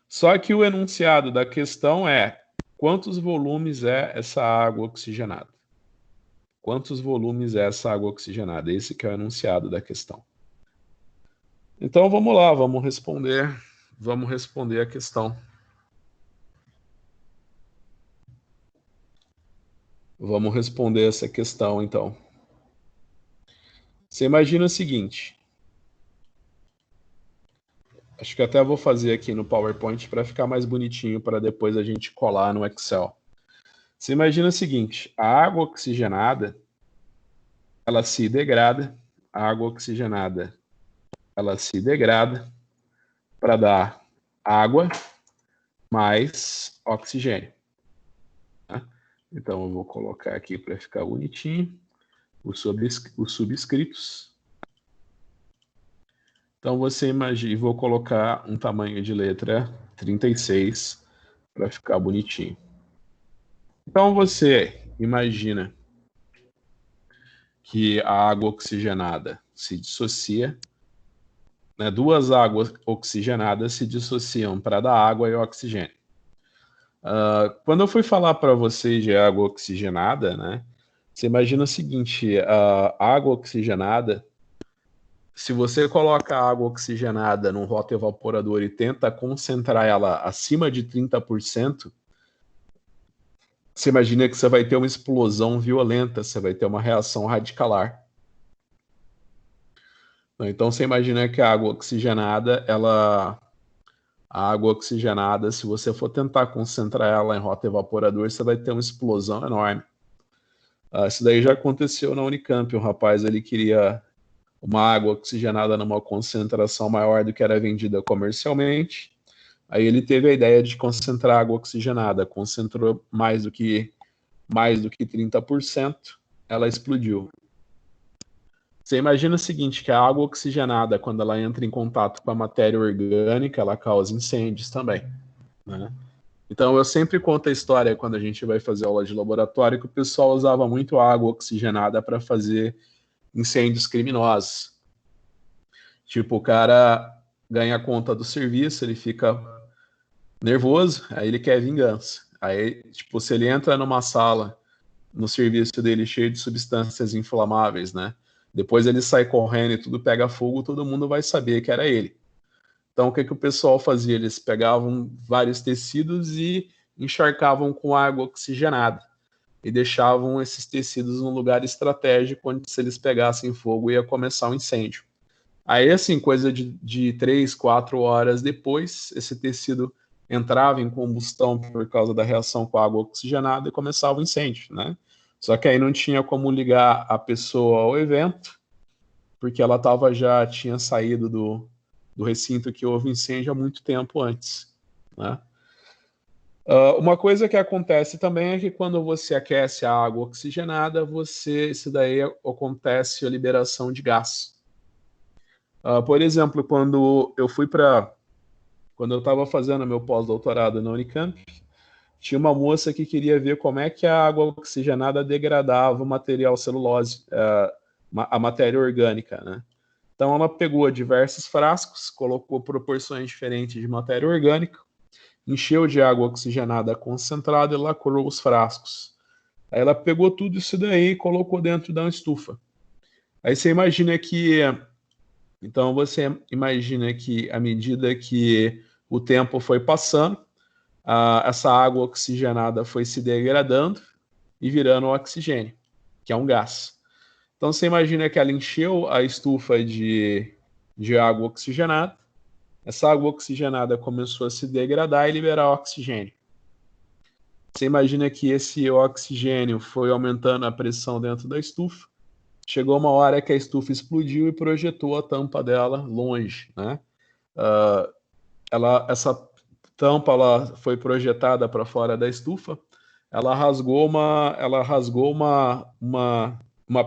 Só que o enunciado da questão é: quantos volumes é essa água oxigenada? Quantos volumes é essa água oxigenada? Esse que é o enunciado da questão. Então vamos lá, vamos responder a questão. Vamos responder essa questão, então. Você imagina o seguinte. Acho que até vou fazer aqui no PowerPoint para ficar mais bonitinho para depois a gente colar no Excel. Você imagina o seguinte, a água oxigenada, ela se degrada, a água oxigenada, ela se degrada para dar água mais oxigênio. Tá? Então, eu vou colocar aqui para ficar bonitinho os subscritos. Então, você imagina, vou colocar um tamanho de letra 36 para ficar bonitinho. Então, você imagina que a água oxigenada se dissocia, né? Duas águas oxigenadas se dissociam para dar água e oxigênio. Quando eu fui falar para vocês de água oxigenada, né? Você imagina o seguinte, a água oxigenada, se você coloca a água oxigenada num rotoevaporador e tenta concentrar ela acima de 30%, você imagina que você vai ter uma explosão violenta, você vai ter uma reação radicalar. Então você imagina que a água oxigenada, a água oxigenada, se você for tentar concentrar ela em rota evaporador, você vai ter uma explosão enorme. Isso daí já aconteceu na Unicamp. O rapaz ele queria uma água oxigenada numa concentração maior do que era vendida comercialmente. Aí ele teve a ideia de concentrar água oxigenada, concentrou mais do que 30%, ela explodiu. Você imagina o seguinte, que a água oxigenada, quando ela entra em contato com a matéria orgânica, ela causa incêndios também, né? Então eu sempre conto a história quando a gente vai fazer aula de laboratório que o pessoal usava muito água oxigenada para fazer incêndios criminosos. Tipo, o cara ganha conta do serviço, ele fica nervoso, aí ele quer vingança. Aí, tipo, se ele entra numa sala no serviço dele cheio de substâncias inflamáveis, né? Depois ele sai correndo e tudo pega fogo, todo mundo vai saber que era ele. Então, o que o pessoal fazia? Eles pegavam vários tecidos e encharcavam com água oxigenada e deixavam esses tecidos num lugar estratégico onde, se eles pegassem fogo, ia começar um incêndio. Aí, assim, coisa de 3, 4 horas depois, esse tecido entrava em combustão por causa da reação com a água oxigenada e começava o incêndio, né? Só que aí não tinha como ligar a pessoa ao evento, porque ela já tinha saído do recinto que houve incêndio há muito tempo antes, né? Uma coisa que acontece também é que quando você aquece a água oxigenada, isso daí acontece a liberação de gás. Por exemplo, quando eu estava fazendo meu pós-doutorado na Unicamp, tinha uma moça que queria ver como é que a água oxigenada degradava o material celulose, a matéria orgânica, né? Então ela pegou diversos frascos, colocou proporções diferentes de matéria orgânica, encheu de água oxigenada concentrada e lacrou os frascos. Aí ela pegou tudo isso daí e colocou dentro da estufa. Aí você imagina que à medida que o tempo foi passando, essa água oxigenada foi se degradando e virando oxigênio, que é um gás. Então você imagina que ela encheu a estufa de água oxigenada, essa água oxigenada começou a se degradar e liberar oxigênio. Você imagina que esse oxigênio foi aumentando a pressão dentro da estufa, chegou uma hora que a estufa explodiu e projetou a tampa dela longe, né? Essa tampa foi projetada para fora da estufa, ela rasgou uma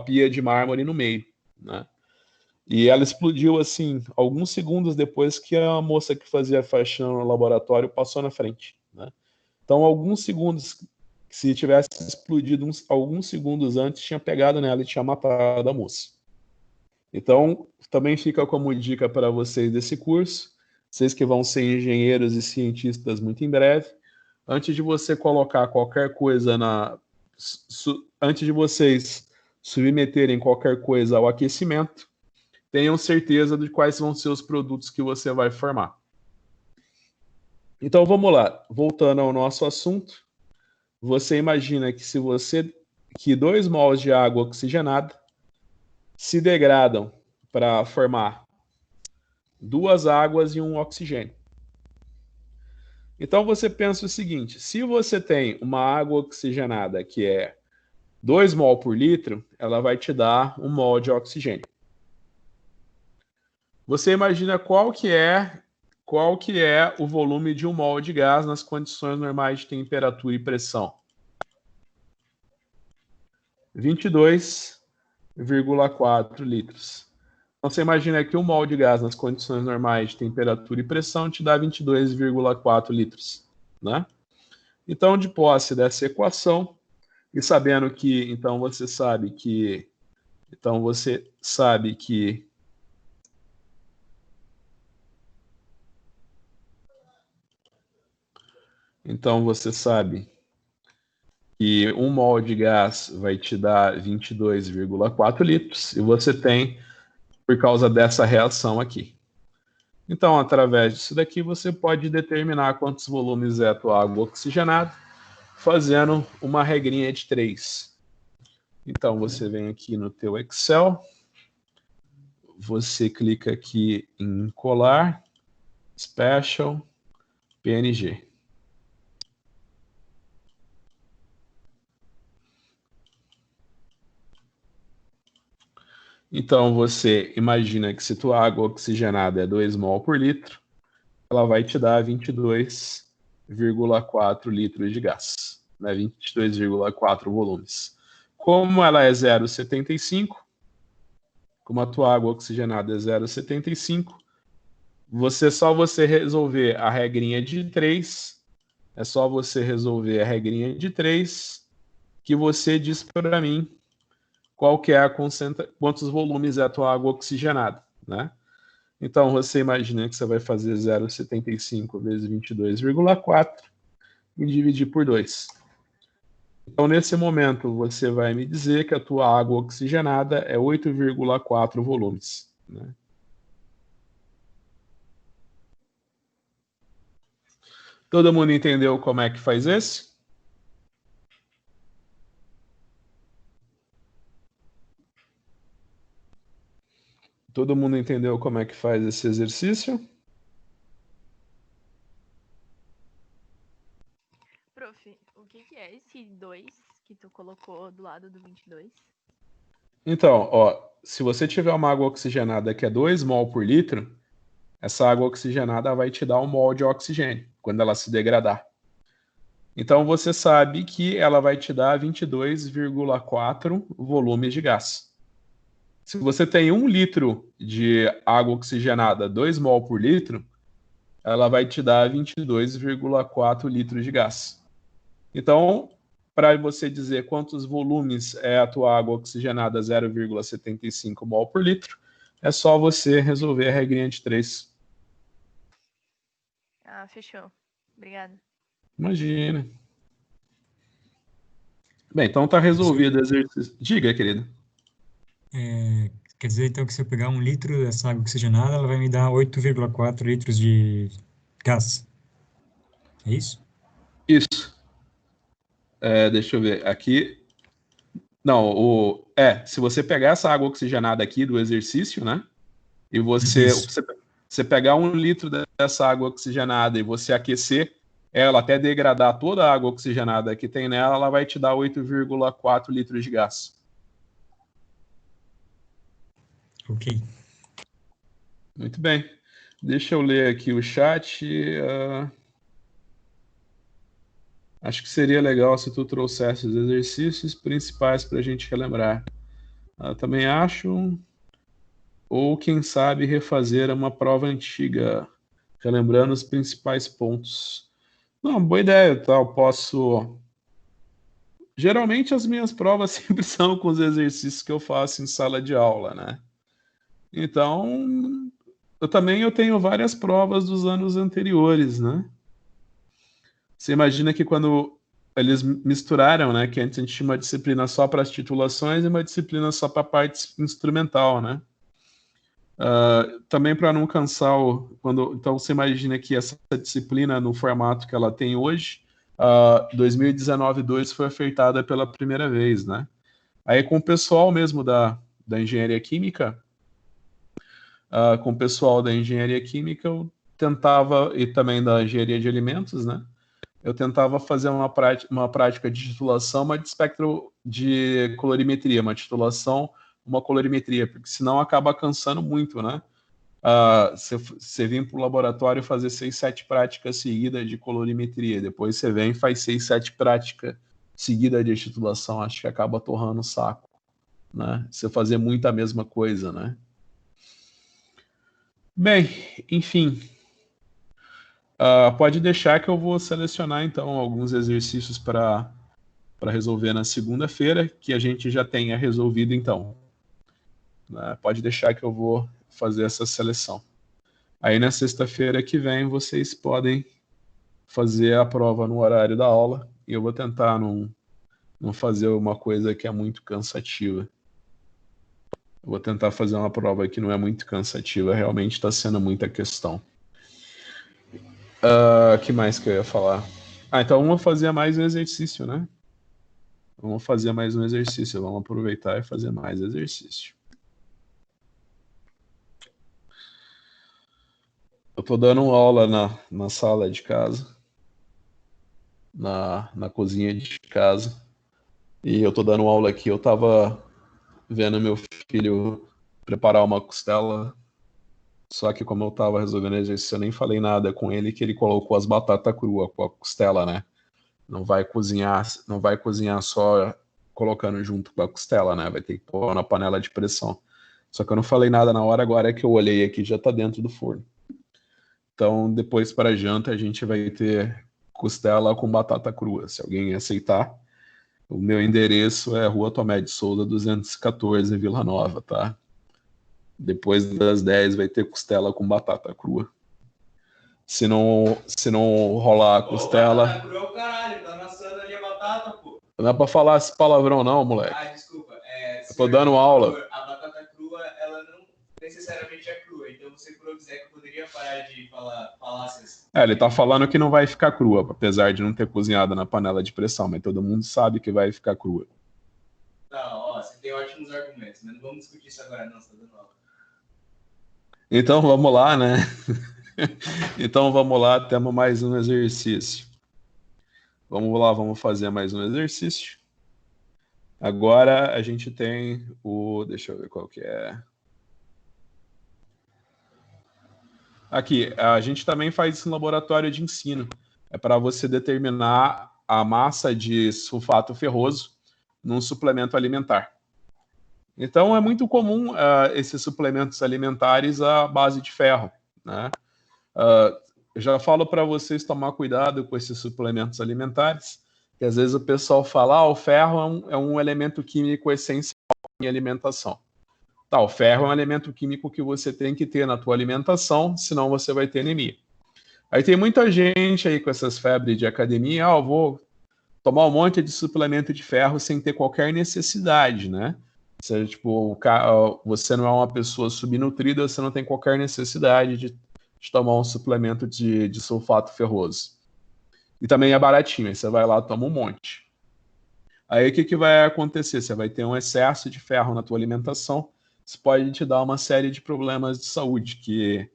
pia de mármore no meio, né? E ela explodiu assim alguns segundos depois que a moça que fazia faxina no laboratório passou na frente, né? Então, alguns segundos, se tivesse explodido alguns segundos antes, tinha pegado nela e tinha matado a moça. Então, também fica como dica para vocês desse curso, vocês que vão ser engenheiros e cientistas muito em breve, antes de você colocar qualquer coisa antes de vocês submeterem qualquer coisa ao aquecimento, tenham certeza de quais vão ser os produtos que você vai formar. Então vamos lá, voltando ao nosso assunto, você imagina que 2 mols de água oxigenada se degradam para formar 2 águas e um oxigênio. Então você pensa o seguinte, se você tem uma água oxigenada que é 2 mol por litro, ela vai te dar 1 mol de oxigênio. Você imagina qual que é o volume de 1 mol de gás nas condições normais de temperatura e pressão? 22,4 litros. Então você imagina que 1 mol de gás nas condições normais de temperatura e pressão te dá 22,4 litros, né? Então, de posse dessa equação, e sabendo que, então você sabe que Então você sabe que 1 mol de gás vai te dar 22,4 litros, e você tem por causa dessa reação aqui. Então, através disso daqui, você pode determinar quantos volumes é a tua água oxigenada, fazendo uma regrinha de 3. Então, você vem aqui no teu Excel, você clica aqui em colar, special, PNG. Então, você imagina que se tua água oxigenada é 2 mol por litro, ela vai te dar 22,4 litros de gás, né? 22,4 volumes. Como ela é 0,75, como a tua água oxigenada é 0,75, só você resolver a regrinha de 3, é só você resolver a regrinha de 3, que você diz para mim qual que é a quantos volumes é a tua água oxigenada, né? Então, você imagina que você vai fazer 0,75 vezes 22,4 e dividir por 2. Então, nesse momento, você vai me dizer que a tua água oxigenada é 8,4 volumes, né? Todo mundo entendeu como é que faz esse? Todo mundo entendeu como é que faz esse exercício? Prof, o que é esse 2 que tu colocou do lado do 22? Então, ó, se você tiver uma água oxigenada que é 2 mol por litro, essa água oxigenada vai te dar 1 mol de oxigênio quando ela se degradar. Então, você sabe que ela vai te dar 22,4 volumes de gás. Se você tem 1 litro de água oxigenada, 2 mol por litro, ela vai te dar 22,4 litros de gás. Então, para você dizer quantos volumes é a tua água oxigenada 0,75 mol por litro, é só você resolver a regrinha de 3. Ah, fechou. Obrigada. Imagina. Bem, então tá resolvido o exercício. Diga, querido. Quer dizer, então, que se eu pegar 1 litro dessa água oxigenada, ela vai me dar 8,4 litros de gás. É isso? Isso. Deixa eu ver. Aqui. Não, se você pegar essa água oxigenada aqui do exercício, né? E Isso. você pegar 1 litro dessa água oxigenada e você aquecer ela até degradar toda a água oxigenada que tem nela, ela vai te dar 8,4 litros de gás. Ok. Muito bem. Deixa eu ler aqui o chat. Acho que seria legal se tu trouxesse os exercícios principais para a gente relembrar. Também acho. Ou, quem sabe, refazer uma prova antiga, relembrando os principais pontos. Não, boa ideia, tá? Eu posso. Geralmente as minhas provas sempre são com os exercícios que eu faço em sala de aula, né? Então, eu tenho várias provas dos anos anteriores, né? Você imagina que quando eles misturaram, né? Que antes a gente tinha uma disciplina só para as titulações e uma disciplina só para a parte instrumental, né? Também para não cansar, então você imagina que essa disciplina no formato que ela tem hoje, 2019-2 foi ofertada pela primeira vez, né? Aí com o pessoal mesmo da engenharia química, eu tentava, e também da engenharia de alimentos, né? Eu tentava fazer uma prática de titulação, mas de espectro de colorimetria, uma colorimetria, porque senão acaba cansando muito, né? Você vem para o laboratório fazer 6, 7 práticas seguidas de colorimetria, depois você vem e faz 6, 7 práticas seguidas de titulação, acho que acaba torrando o saco, né? Você fazer muito a mesma coisa, né? Bem, enfim, pode deixar que eu vou selecionar então alguns exercícios para resolver na segunda-feira, que a gente já tenha resolvido então. Pode deixar que eu vou fazer essa seleção. Aí na sexta-feira que vem vocês podem fazer a prova no horário da aula e eu vou tentar não fazer uma coisa que é muito cansativa. Eu vou tentar fazer uma prova que não é muito cansativa, realmente está sendo muita questão. Que mais que eu ia falar? Então vamos fazer mais um exercício, né? Vamos fazer mais um exercício, vamos aproveitar e fazer mais exercício. Eu tô dando aula na sala de casa, na cozinha de casa. E eu tô dando aula aqui. Eu tava vendo meu filho preparar uma costela. Só que como eu tava resolvendo exercício, eu nem falei nada com ele, que ele colocou as batatas cruas com a costela, né? Não vai cozinhar só colocando junto com a costela, né? Vai ter que pôr na panela de pressão. Só que eu não falei nada na hora, agora é que eu olhei aqui, já tá dentro do forno. Então, depois para a janta, a gente vai ter costela com batata crua. Se alguém aceitar, o meu endereço é Rua Tomé de Souza, 214, Vila Nova, tá? Depois das 10 vai ter costela com batata crua. Se não rolar a costela... Batata crua é o caralho, tá amassando ali a batata, pô. Não é pra falar esse palavrão não, moleque. Ah, desculpa. Eu tô dando aula. A batata crua, ela não necessariamente é crua. Então, você, por obséquio, poderia parar de falar falácias. Ele tá falando que não vai ficar crua, apesar de não ter cozinhado na panela de pressão, mas todo mundo sabe que vai ficar crua. Não, ó, você tem ótimos argumentos, mas não vamos discutir isso agora, não, você tá dando aula. Então vamos lá, né? Então vamos lá, temos mais um exercício. Vamos lá, vamos fazer mais um exercício. Agora a gente tem o... Deixa eu ver qual que é. Aqui, a gente também faz isso no laboratório de ensino. É para você determinar a massa de sulfato ferroso num suplemento alimentar. Então, é muito comum esses suplementos alimentares à base de ferro, né? Eu já falo para vocês tomar cuidado com esses suplementos alimentares, que às vezes o pessoal fala, o ferro é um elemento químico essencial em alimentação. Tá, o ferro é um elemento químico que você tem que ter na tua alimentação, senão você vai ter anemia. Aí tem muita gente aí com essas febres de academia, eu vou tomar um monte de suplemento de ferro sem ter qualquer necessidade, né? Você, tipo, você não é uma pessoa subnutrida, você não tem qualquer necessidade de tomar um suplemento de sulfato ferroso. E também é baratinho, aí você vai lá e toma um monte. Aí o que vai acontecer? Você vai ter um excesso de ferro na tua alimentação, isso pode te dar uma série de problemas de saúde, que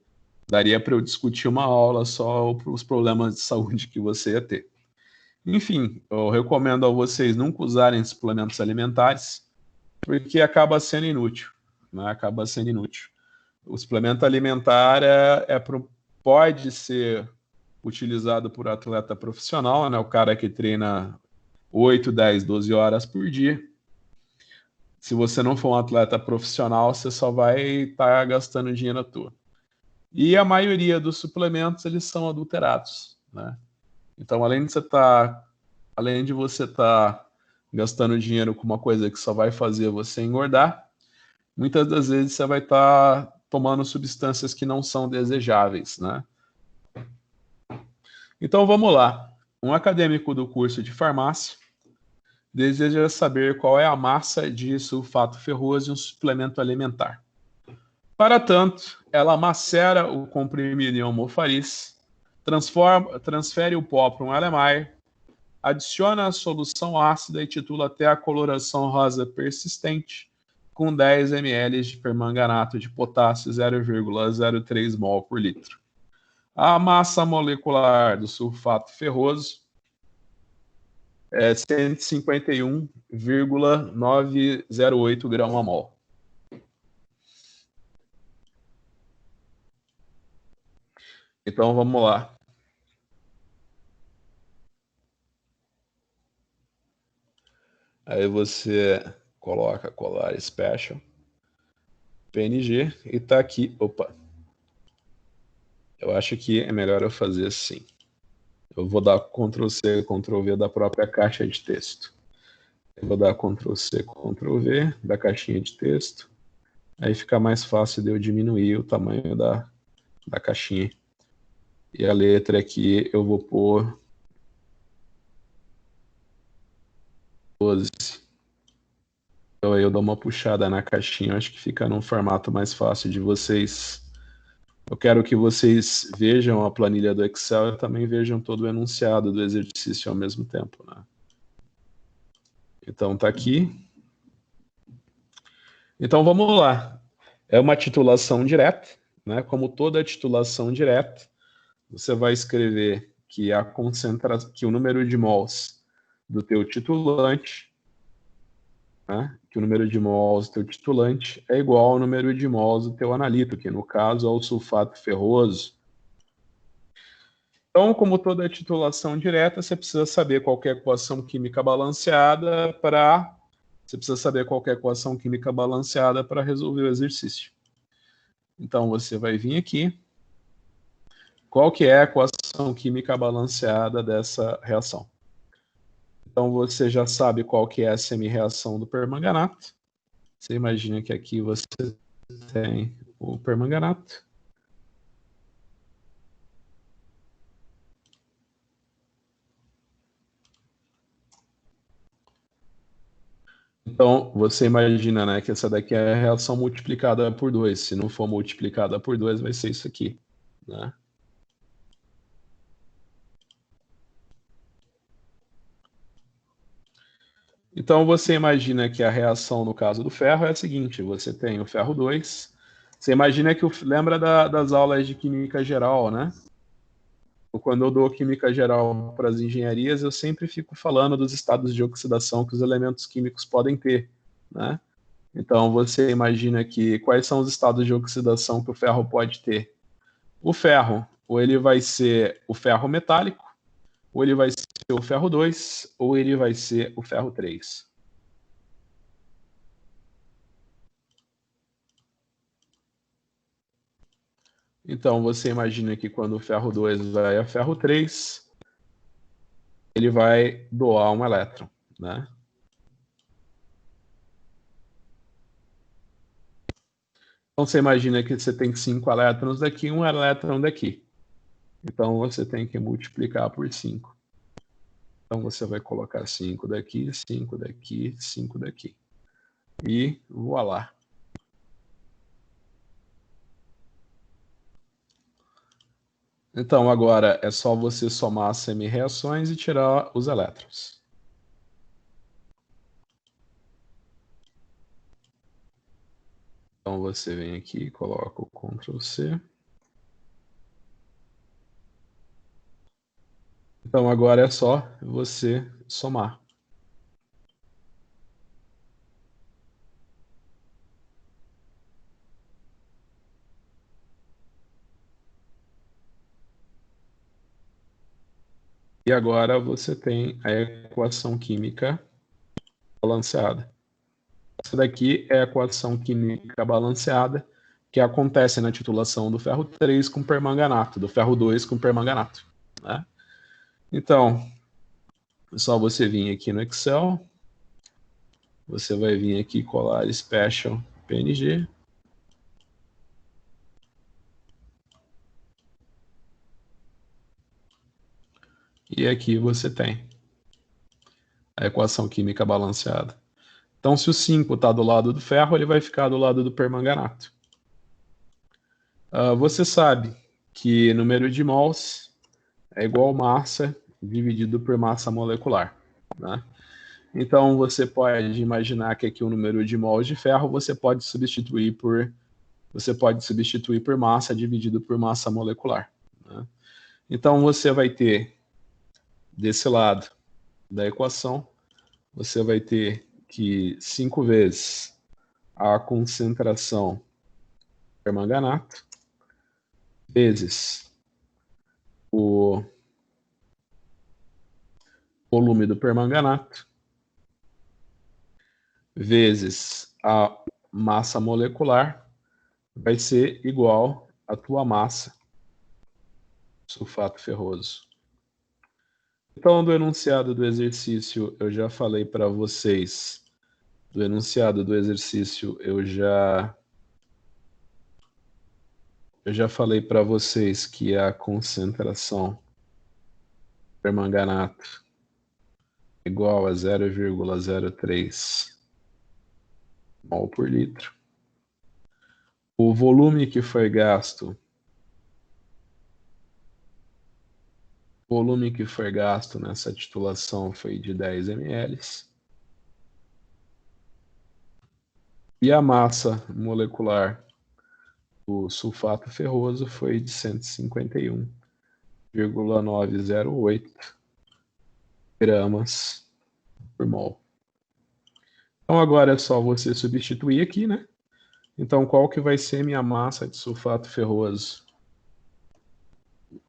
daria para eu discutir uma aula só para os problemas de saúde que você ia ter. Enfim, eu recomendo a vocês nunca usarem suplementos alimentares, porque acaba sendo inútil, né? Acaba sendo inútil. O suplemento alimentar pode ser utilizado por atleta profissional, né? O cara que treina 8, 10, 12 horas por dia. Se você não for um atleta profissional, você só vai estar gastando dinheiro à toa. E a maioria dos suplementos, eles são adulterados, né? Então, além de você estar gastando dinheiro com uma coisa que só vai fazer você engordar, muitas das vezes você vai estar tomando substâncias que não são desejáveis, né? Então, vamos lá. Um acadêmico do curso de farmácia deseja saber qual é a massa de sulfato ferroso em um suplemento alimentar. Para tanto, ela macera o comprimido em almofariz, transfere o pó para um Erlenmeyer, adiciona a solução ácida e titula até a coloração rosa persistente com 10 ml de permanganato de potássio 0,03 mol por litro. A massa molecular do sulfato ferroso é 151,908 grama-mol. Então, vamos lá. Aí você coloca colar special, PNG, e tá aqui. Opa! Eu acho que é melhor eu fazer assim. Eu vou dar Ctrl+C, Ctrl+V da própria caixa de texto. Eu vou dar Ctrl+C, Ctrl+V da caixinha de texto. Aí fica mais fácil de eu diminuir o tamanho da caixinha. E a letra aqui eu vou pôr 12. Então aí eu dou uma puxada na caixinha, acho que fica num formato mais fácil de vocês. Eu quero que vocês vejam a planilha do Excel e também vejam todo o enunciado do exercício ao mesmo tempo, né? Então tá aqui. Então vamos lá. É uma titulação direta, né? Como toda titulação direta, você vai escrever que que o número de mols do teu titulante, né? Que o número de mols do teu titulante é igual ao número de mols do teu analito, que no caso é o sulfato ferroso. Então, como toda titulação direta, você precisa saber qual é a equação química balanceada para resolver o exercício. Então, você vai vir aqui. Qual que é a equação química balanceada dessa reação? Então, você já sabe qual que é a semi-reação do permanganato. Você imagina que aqui você tem o permanganato. Então, você imagina, né, que essa daqui é a reação multiplicada por 2. Se não for multiplicada por 2, vai ser isso aqui, né? Então, você imagina que a reação no caso do ferro é a seguinte: você tem o ferro 2. Você imagina que lembra das aulas de química geral, né? Quando eu dou química geral para as engenharias, eu sempre fico falando dos estados de oxidação que os elementos químicos podem ter, né? Então, você imagina que quais são os estados de oxidação que o ferro pode ter? O ferro, ou ele vai ser o ferro metálico, ou ele vai ser o ferro 2, ou ele vai ser o ferro 3. Então, você imagina que quando o ferro 2 vai a ferro 3, ele vai doar um elétron, né? Então, você imagina que você tem 5 elétrons daqui e 1 elétron daqui. Então, você tem que multiplicar por 5. Então, você vai colocar 5 daqui, 5 daqui, 5 daqui. E voilá. Então, agora é só você somar as semi-reações e tirar os elétrons. Então, você vem aqui e coloca o Ctrl+C. Então, agora é só você somar. E agora você tem a equação química balanceada. Essa daqui é a equação química balanceada que acontece na titulação do ferro 3 com permanganato, do ferro 2 com permanganato, né? Então, é só você vir aqui no Excel, você vai vir aqui colar Special PNG. E aqui você tem a equação química balanceada. Então, se o 5 está do lado do ferro, ele vai ficar do lado do permanganato. Você sabe que número de mols é igual a massa dividido por massa molecular, né? Então, você pode imaginar que aqui o número de mols de ferro você pode substituir por massa dividido por massa molecular, né? Então, você vai ter desse lado da equação, você vai ter que 5 vezes a concentração do permanganato vezes o volume do permanganato vezes a massa molecular vai ser igual à tua massa, sulfato ferroso. Então, do enunciado do exercício, eu já falei para vocês. Do enunciado do exercício, eu já falei para vocês que a concentração do permanganato é igual a 0,03 mol por litro. O volume que foi gasto nessa titulação foi de 10 ml. E a massa molecular do sulfato ferroso foi de 151,908 gramas por mol. Então agora é só você substituir aqui, né? Então qual que vai ser minha massa de sulfato ferroso?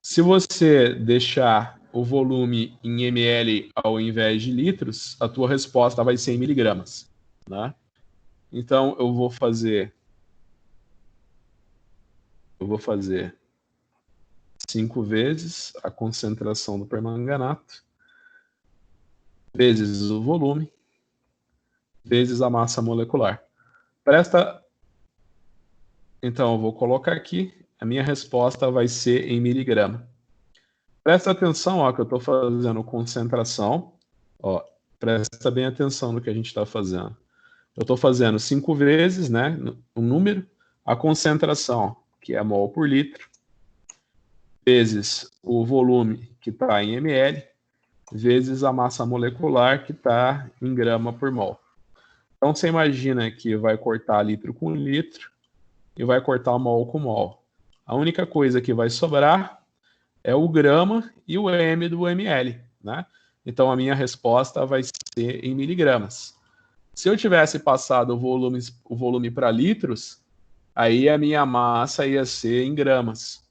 Se você deixar o volume em ml ao invés de litros, a tua resposta vai ser em miligramas, né? Então eu vou fazer 5 vezes a concentração do permanganato vezes o volume vezes a massa molecular. Então eu vou colocar aqui, a minha resposta vai ser em miligrama. Presta atenção, ó, que eu estou fazendo concentração. Ó, presta bem atenção no que a gente está fazendo. Eu estou fazendo 5 vezes, né, um número, a concentração, que é mol por litro, vezes o volume, que está em ml, vezes a massa molecular, que está em grama por mol. Então, você imagina que vai cortar litro com litro e vai cortar mol com mol. A única coisa que vai sobrar é o grama e o M do ml, né? Então, a minha resposta vai ser em miligramas. Se eu tivesse passado o volume para litros, aí a minha massa ia ser em gramas.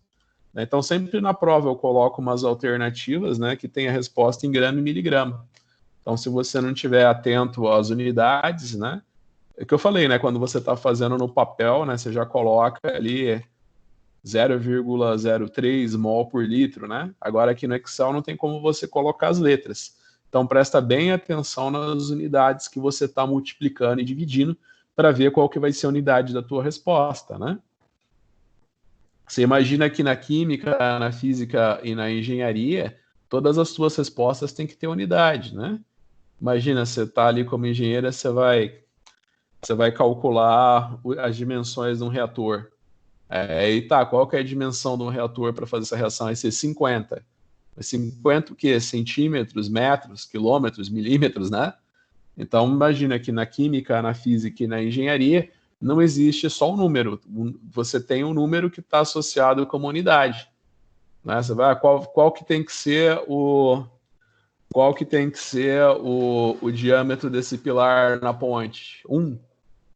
Então, sempre na prova eu coloco umas alternativas, né, que tem a resposta em grama e miligrama. Então, se você não estiver atento às unidades, né, é que eu falei, né, quando você está fazendo no papel, né, você já coloca ali 0,03 mol por litro, né? Agora aqui no Excel não tem como você colocar as letras. Então, presta bem atenção nas unidades que você está multiplicando e dividindo para ver qual que vai ser a unidade da tua resposta, né? Você imagina que na química, na física e na engenharia, todas as suas respostas têm que ter unidade, né? Imagina, você está ali como engenheira, você vai calcular as dimensões de um reator. E tá, qual que é a dimensão de um reator para fazer essa reação? Vai ser 50. 50 o quê? Centímetros, metros, quilômetros, milímetros, né? Então, imagina que na química, na física e na engenharia, não existe só um número. Você tem um número que está associado com uma unidade. Né? Você vai, qual que tem que ser o diâmetro desse pilar na ponte? O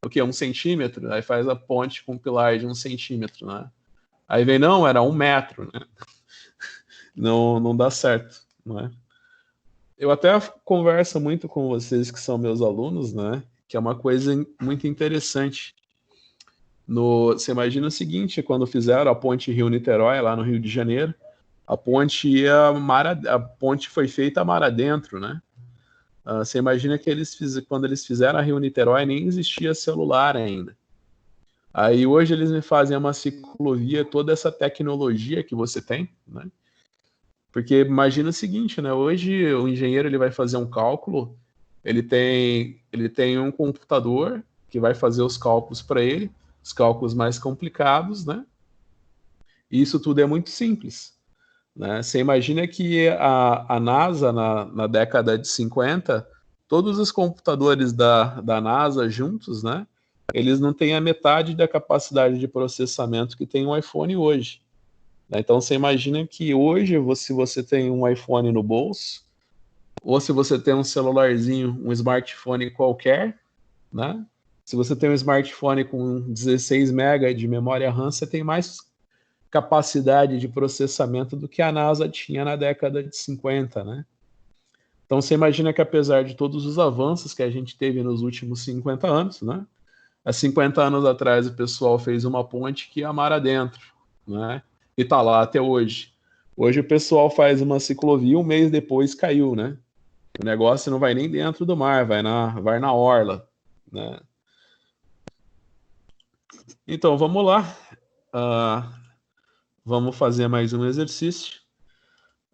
que? 1 centímetro? Aí faz a ponte com um pilar de 1 centímetro, né? Aí vem, não, era 1 metro, né? Não dá certo, né? Eu até converso muito com vocês que são meus alunos, né? Que é uma coisa muito interessante. Você imagina o seguinte, quando fizeram a ponte Rio-Niterói, lá no Rio de Janeiro, a ponte foi feita mar adentro, né? Você imagina que quando eles fizeram a Rio-Niterói, nem existia celular ainda. Aí hoje eles me fazem uma ciclovia, toda essa tecnologia que você tem, né? Porque imagina o seguinte, né? Hoje o engenheiro ele vai fazer um cálculo, ele tem um computador que vai fazer os cálculos para ele, os cálculos mais complicados, né? E isso tudo é muito simples, né? Você imagina que a NASA, na década de 50, todos os computadores da NASA juntos, né? Eles não têm a metade da capacidade de processamento que tem um iPhone hoje. Então, você imagina que hoje, se você tem um iPhone no bolso, ou se você tem um celularzinho, um smartphone qualquer, né? Se você tem um smartphone com 16 MB de memória RAM, você tem mais capacidade de processamento do que a NASA tinha na década de 50, né? Então, você imagina que apesar de todos os avanços que a gente teve nos últimos 50 anos, né? Há 50 anos atrás, o pessoal fez uma ponte que ia mar adentro, né? E tá lá até hoje. Hoje o pessoal faz uma ciclovia, um mês depois caiu, né? O negócio não vai nem dentro do mar, vai na orla, né? Então, vamos lá. Vamos fazer mais um exercício.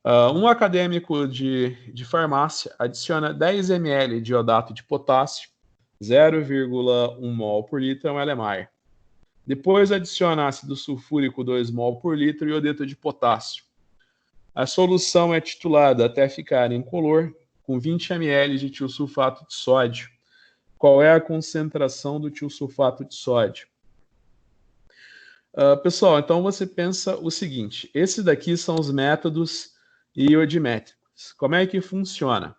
Um acadêmico de farmácia adiciona 10 ml de iodato de potássio, 0,1 mol por litro, um LMAR. Depois adiciona ácido sulfúrico 2 mol por litro e iodeto de potássio. A solução é titulada até ficar incolor, com 20 ml de tiosulfato de sódio. Qual é a concentração do tiosulfato de sódio? Pessoal, então você pensa o seguinte, esses daqui são os métodos iodimétricos. Como é que funciona?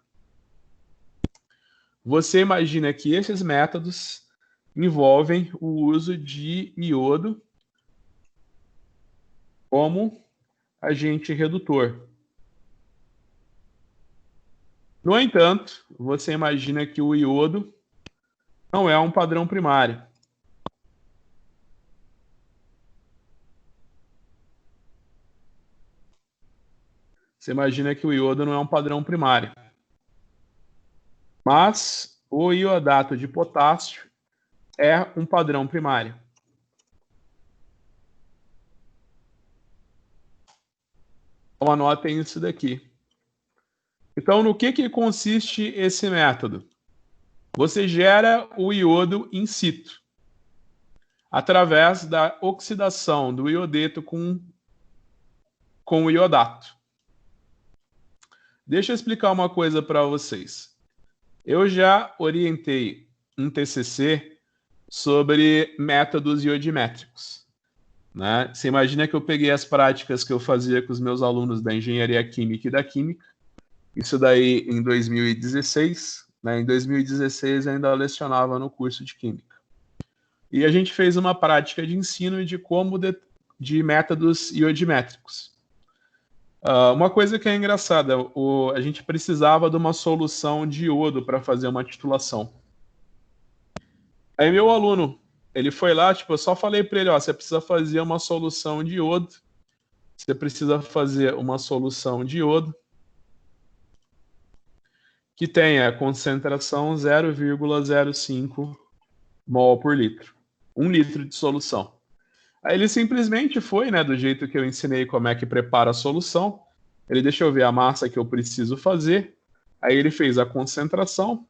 Você imagina que esses métodos envolvem o uso de iodo como agente redutor. No entanto, você imagina que o iodo não é um padrão primário. Você imagina que o iodo não é um padrão primário. Mas o iodato de potássio é um padrão primário. Então anotem isso daqui. Então, no que consiste esse método? Você gera o iodo in situ, através da oxidação do iodeto com o iodato. Deixa eu explicar uma coisa para vocês. Eu já orientei um TCC sobre métodos iodimétricos, né? Você imagina que eu peguei as práticas que eu fazia com os meus alunos da engenharia química e da química, isso daí em 2016, né? Em 2016 eu ainda lecionava no curso de química. E a gente fez uma prática de ensino de métodos iodimétricos. Uma coisa que é engraçada, a gente precisava de uma solução de iodo para fazer uma titulação. Aí meu aluno, ele foi lá, tipo, eu só falei para ele, ó, você precisa fazer uma solução de iodo, você precisa fazer uma solução de iodo que tenha concentração 0,05 mol por litro. 1 litro de solução. Aí ele simplesmente foi, né, do jeito que eu ensinei como é que prepara a solução. Ele deixa eu ver a massa que eu preciso fazer. Aí ele fez a concentração,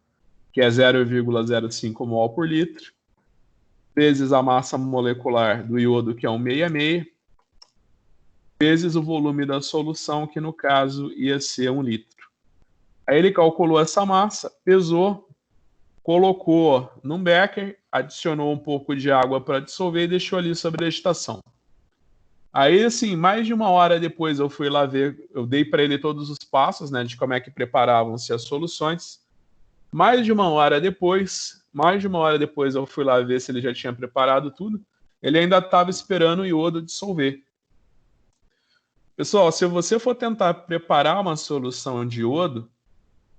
que é 0,05 mol por litro, vezes a massa molecular do iodo, que é 1,66, vezes o volume da solução, que no caso ia ser 1 litro. Aí ele calculou essa massa, pesou, colocou num becker, adicionou um pouco de água para dissolver e deixou ali sobre a agitação. Aí, assim, mais de 1 hora depois eu fui lá ver, eu dei para ele todos os passos, né, de como é que preparavam-se as soluções. Mais de 1 hora depois eu fui lá ver se ele já tinha preparado tudo. Ele ainda estava esperando o iodo dissolver. Pessoal, se você for tentar preparar uma solução de iodo,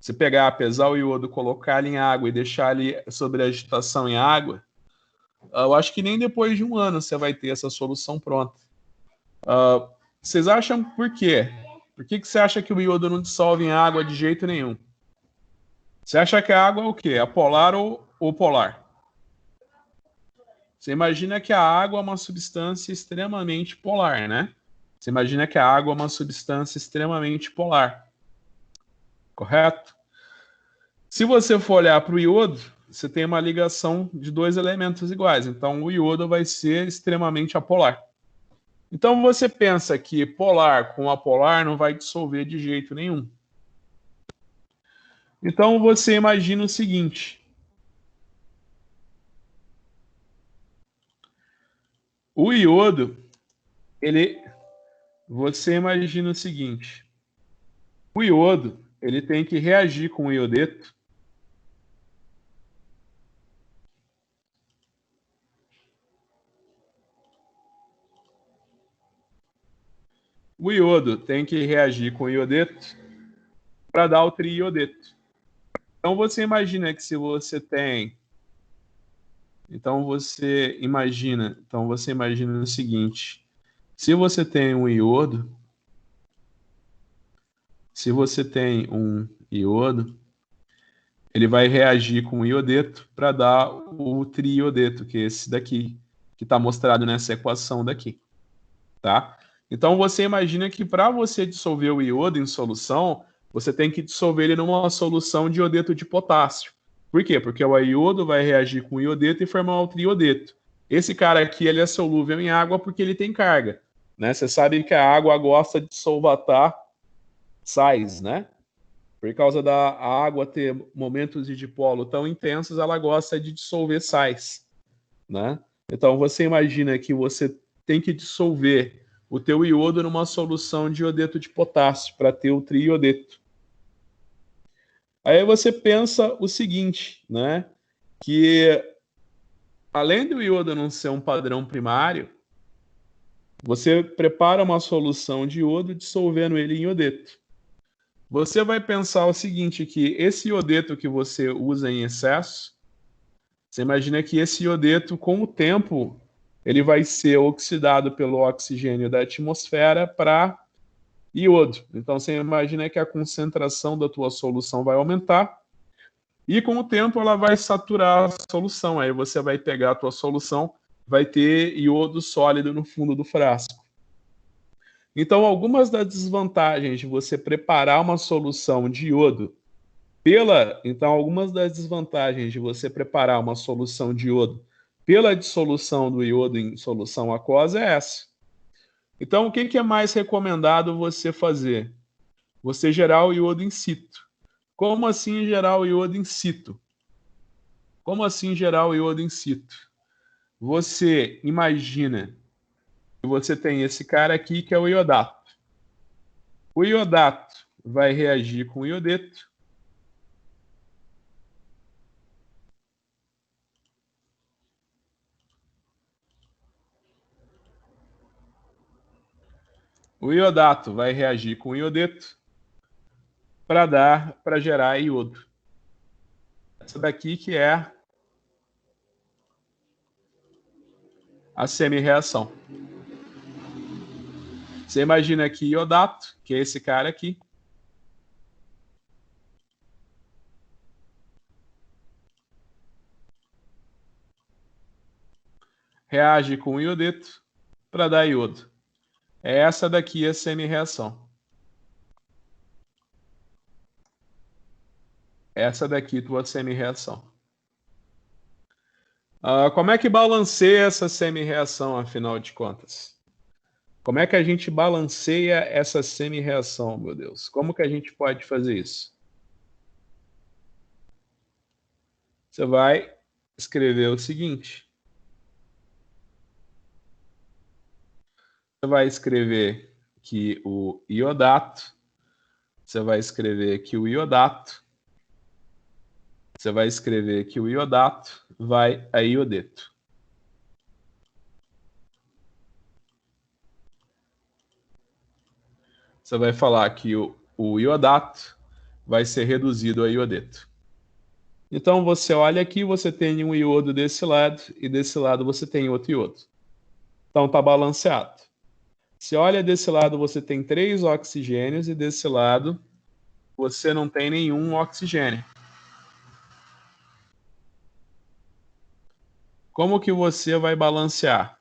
se pegar, pesar o iodo, colocar ele em água e deixar ele sobre a agitação em água, eu acho que nem depois de 1 ano você vai ter essa solução pronta. Vocês acham por quê? Por que você acha que o iodo não dissolve em água de jeito nenhum? Você acha que a água é o quê? Apolar ou polar? Você imagina que a água é uma substância extremamente polar, né? Você imagina que a água é uma substância extremamente polar. Correto? Se você for olhar para o iodo, você tem uma ligação de 2 elementos iguais. Então, o iodo vai ser extremamente apolar. Então, você pensa que polar com apolar não vai dissolver de jeito nenhum. Então, você imagina o seguinte. O iodo, você imagina o seguinte. O iodo, ele tem que reagir com o iodeto. O iodo tem que reagir com o iodeto para dar o triiodeto. Então você imagina que se você tem... Então você imagina o seguinte. Se você tem um iodo, ele vai reagir com o iodeto para dar o triiodeto, que é esse daqui, que está mostrado nessa equação daqui. Tá? Então você imagina que para você dissolver o iodo em solução, você tem que dissolver ele numa solução de iodeto de potássio. Por quê? Porque o iodo vai reagir com o iodeto e formar o triodeto. Esse cara aqui, ele é solúvel em água porque ele tem carga, né? Você sabe que a água gosta de solvatar sais, né? Por causa da água ter momentos de dipolo tão intensos, ela gosta de dissolver sais, né? Então você imagina que você tem que dissolver o teu iodo numa solução de iodeto de potássio para ter o triiodeto. Aí você pensa o seguinte, né? Que além do iodo não ser um padrão primário, você prepara uma solução de iodo dissolvendo ele em iodeto. Você vai pensar o seguinte, que esse iodeto que você usa em excesso, você imagina que esse iodeto, com o tempo, ele vai ser oxidado pelo oxigênio da atmosfera para iodo. Então, você imagina que a concentração da tua solução vai aumentar e, com o tempo, ela vai saturar a solução. Aí você vai pegar a tua solução, vai ter iodo sólido no fundo do frasco. Então, algumas das desvantagens de você preparar uma solução de iodo algumas das desvantagens de você preparar uma solução de iodo pela dissolução do iodo em solução aquosa é essa. Então, o que é mais recomendado você fazer? Você gerar o iodo in situ. Como assim gerar o iodo in situ? Como assim gerar o iodo in situ? Você imagina que você tem esse cara aqui que é o iodato. O iodato vai reagir com o iodeto. O iodato vai reagir com o iodeto para gerar iodo. Essa daqui que é a semi-reação. Você imagina aqui iodato, que é esse cara aqui. Reage com o iodeto para dar iodo. É essa daqui a semi-reação. Essa daqui tua semi-reação. Como é que balanceia essa semi-reação, afinal de contas? Como é que a gente balanceia essa semi-reação, meu Deus? Como que a gente pode fazer isso? Você vai escrever o seguinte. Você vai escrever que o iodato, você vai escrever que o iodato, você vai escrever que o iodato vai a iodeto. Você vai falar que o iodato vai ser reduzido a iodeto. Então, você olha aqui, você tem um iodo desse lado e desse lado você tem outro iodo. Então, está balanceado. Se olha desse lado, você tem 3 oxigênios e desse lado você não tem nenhum oxigênio. Como que você vai balancear?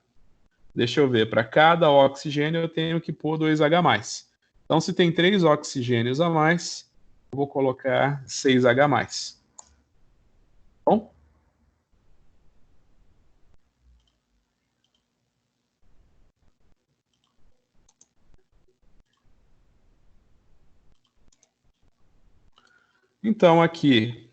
Deixa eu ver, para cada oxigênio eu tenho que pôr 2H+. Então, se tem 3 oxigênios a mais, eu vou colocar 6H+. Bom? Então, aqui,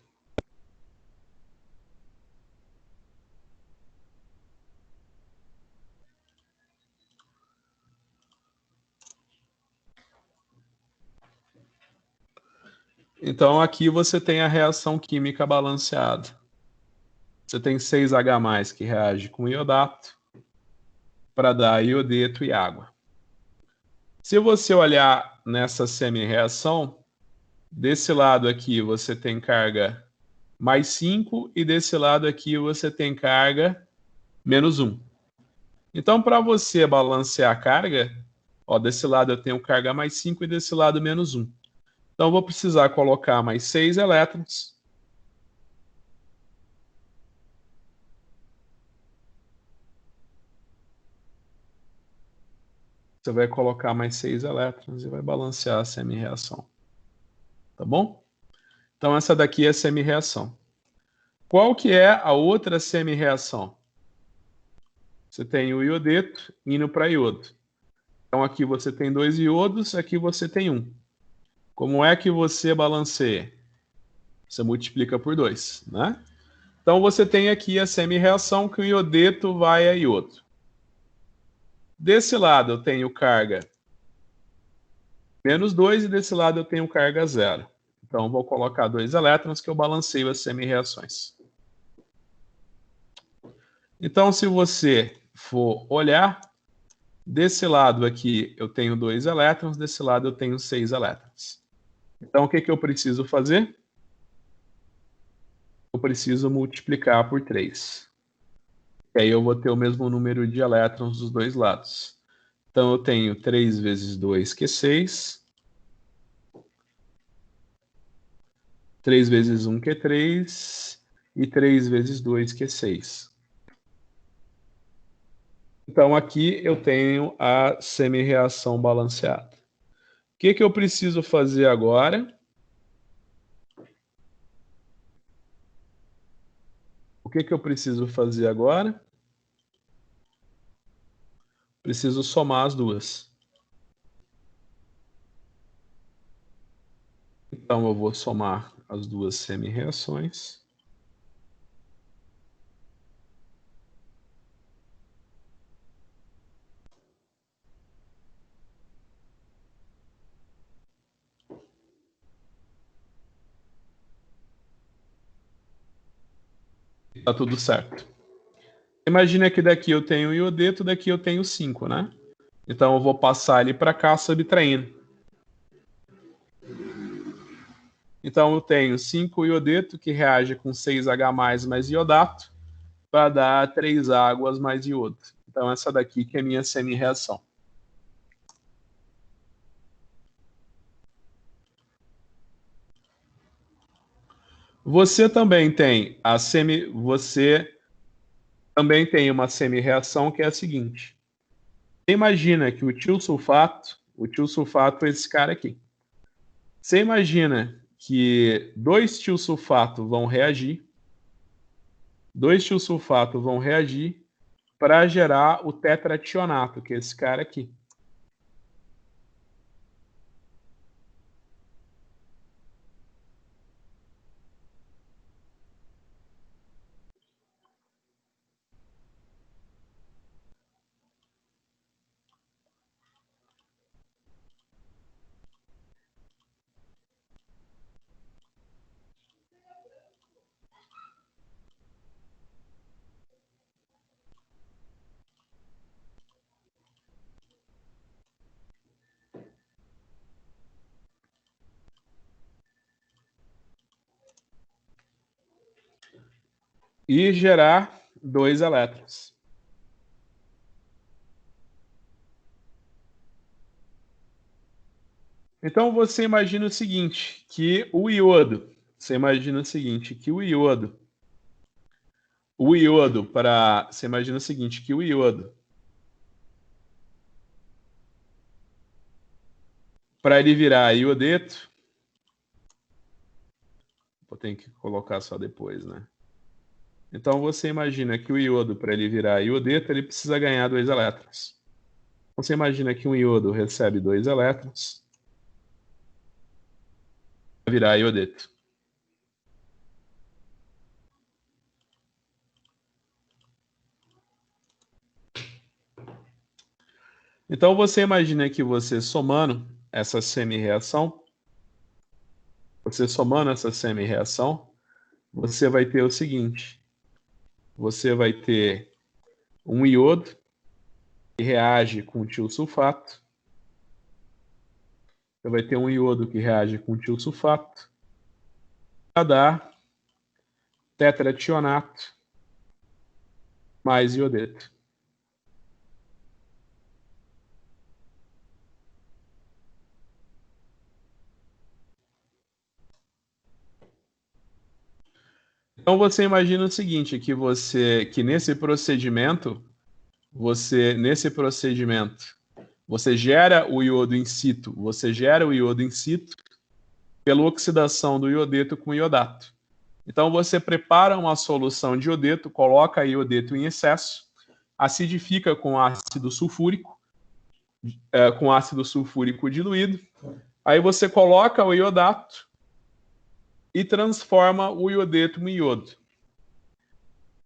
você tem a reação química balanceada. Você tem 6H+, que reage com iodato para dar iodeto e água. Se você olhar nessa semi-reação, desse lado aqui você tem carga mais 5 e desse lado aqui você tem carga menos 1. Então, para você balancear a carga, desse lado eu tenho carga mais 5 e desse lado menos 1. Então, eu vou precisar colocar mais 6 elétrons. Você vai colocar mais 6 elétrons e vai balancear a semi-reação. Tá bom? Então, essa daqui é a semi-reação. Qual que é a outra semi-reação? Você tem o iodeto indo para iodo. Então, aqui você tem 2 iodos, aqui você tem 1. Como é que você balanceia? Você multiplica por 2, né? Então, você tem aqui a semi-reação que o iodeto vai a iodo. Desse lado eu tenho carga -2 e desse lado eu tenho carga 0. Então, vou colocar 2 elétrons que eu balanceio as semi-reações. Então, se você for olhar, desse lado aqui eu tenho 2 elétrons, desse lado eu tenho 6 elétrons. Então, o que eu preciso fazer? Eu preciso multiplicar por 3. E aí eu vou ter o mesmo número de elétrons dos dois lados. Então, eu tenho 3 vezes 2, que é 6. 3 vezes 1, que é 3. E 3 vezes 2, que é 6. Então, aqui eu tenho a semi-reação balanceada. O que eu preciso fazer agora? O que eu preciso fazer agora? Preciso somar as duas. Então, eu vou somar as duas semi-reações. Tá tudo certo. Imagina que daqui eu tenho iodeto, daqui eu tenho 5, né? Então, eu vou passar ele para cá subtraindo. Então, eu tenho 5 iodeto, que reage com 6H+, mais iodato, para dar 3 águas mais iodo. Então, essa daqui que é a minha semi-reação. Você também tem uma semi-reação que é a seguinte. Você imagina que o tiosulfato é esse cara aqui. Você imagina que 2 tiosulfato vão reagir. 2 tiosulfato vão reagir para gerar o tetrationato, que é esse cara aqui. E gerar 2 elétrons. Então, você imagina o seguinte, que o iodo, você imagina o seguinte, que o iodo, para ele virar iodeto, vou ter que colocar só depois, né? Então, você imagina que o iodo, para ele virar iodeto, ele precisa ganhar 2 elétrons. Então, você imagina que um iodo recebe 2 elétrons para virar iodeto. Então, você imagina que você somando essa semi-reação, você vai ter o seguinte. Você vai ter um iodo que reage com o tiosulfato. Você vai ter um iodo que reage com o tiosulfato para dar tetrationato mais iodeto. Então você imagina o seguinte, que nesse procedimento você gera o iodo in situ, pela oxidação do iodeto com iodato. Então você prepara uma solução de iodeto, coloca iodeto em excesso, acidifica com ácido sulfúrico, diluído, aí você coloca o iodato e transforma o iodeto em iodo.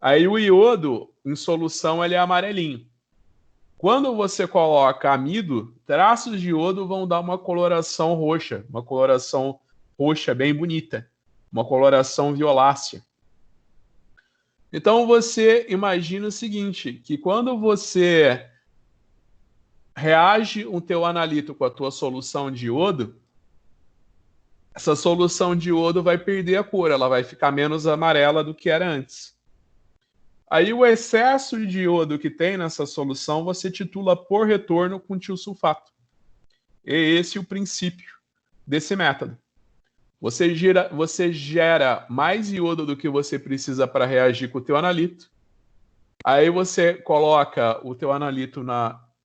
Aí o iodo, em solução, ele é amarelinho. Quando você coloca amido, traços de iodo vão dar uma coloração roxa bem bonita, uma coloração violácea. Então você imagina o seguinte, que quando você reage o teu analito com a tua solução de iodo, essa solução de iodo vai perder a cor, ela vai ficar menos amarela do que era antes. Aí o excesso de iodo que tem nessa solução você titula por retorno com tiosulfato. É esse o princípio desse método. Você gera mais iodo do que você precisa para reagir com o teu analito. Aí você coloca o teu analito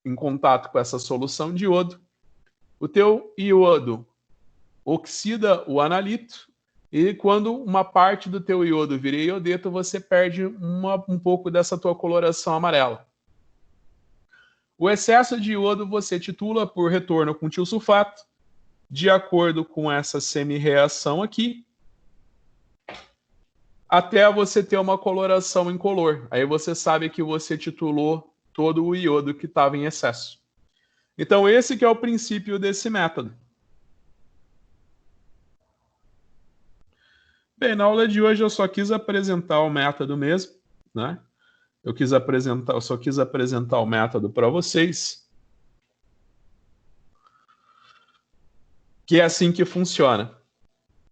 em contato com essa solução de iodo. O teu iodo oxida o analito e quando uma parte do teu iodo vira iodeto, você perde um pouco dessa tua coloração amarela. O excesso de iodo você titula por retorno com tiosulfato, de acordo com essa semi-reação aqui, até você ter uma coloração incolor. Aí você sabe que você titulou todo o iodo que estava em excesso. Então esse que é o princípio desse método. Bem, na aula de hoje eu só quis apresentar o método mesmo, né? Eu só quis apresentar o método para vocês. Que é assim que funciona,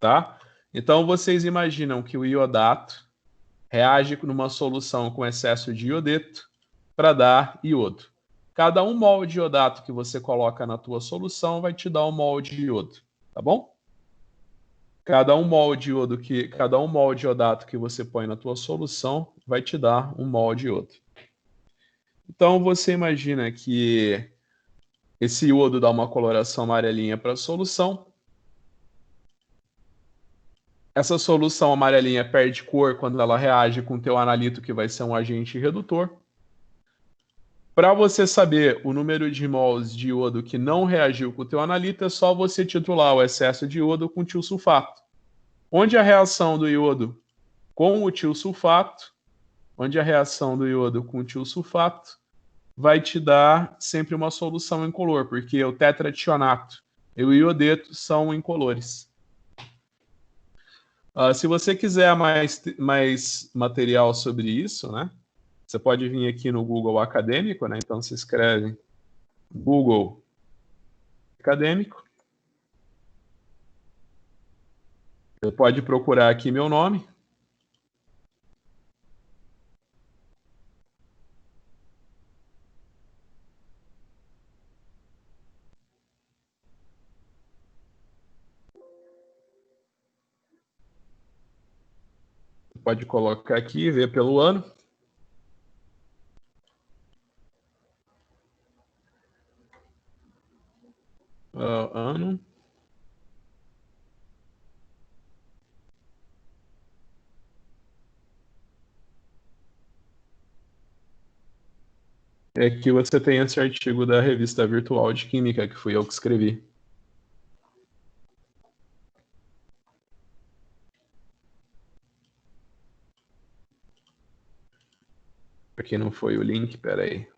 tá? Então vocês imaginam que o iodato reage numa solução com excesso de iodeto para dar iodo. Cada 1 mol de iodato que você coloca na tua solução vai te dar 1 mol de iodo, tá bom? Cada 1 mol de iodato que você põe na tua solução vai te dar 1 mol de iodo. Então você imagina que esse iodo dá uma coloração amarelinha para a solução. Essa solução amarelinha perde cor quando ela reage com o teu analito, que vai ser um agente redutor. Para você saber o número de mols de iodo que não reagiu com o teu analito, é só você titular o excesso de iodo com tiosulfato. Onde a reação do iodo com o tiosulfato, vai te dar sempre uma solução incolor, porque o tetrationato e o iodeto são incolores. Se você quiser mais material sobre isso, né? Você pode vir aqui no Google Acadêmico, né? Então você escreve Google Acadêmico. Você pode procurar aqui meu nome. Você pode colocar aqui e ver pelo ano. Ano. Aqui você tem esse artigo da Revista Virtual de Química, que fui eu que escrevi. Aqui não foi o link, peraí.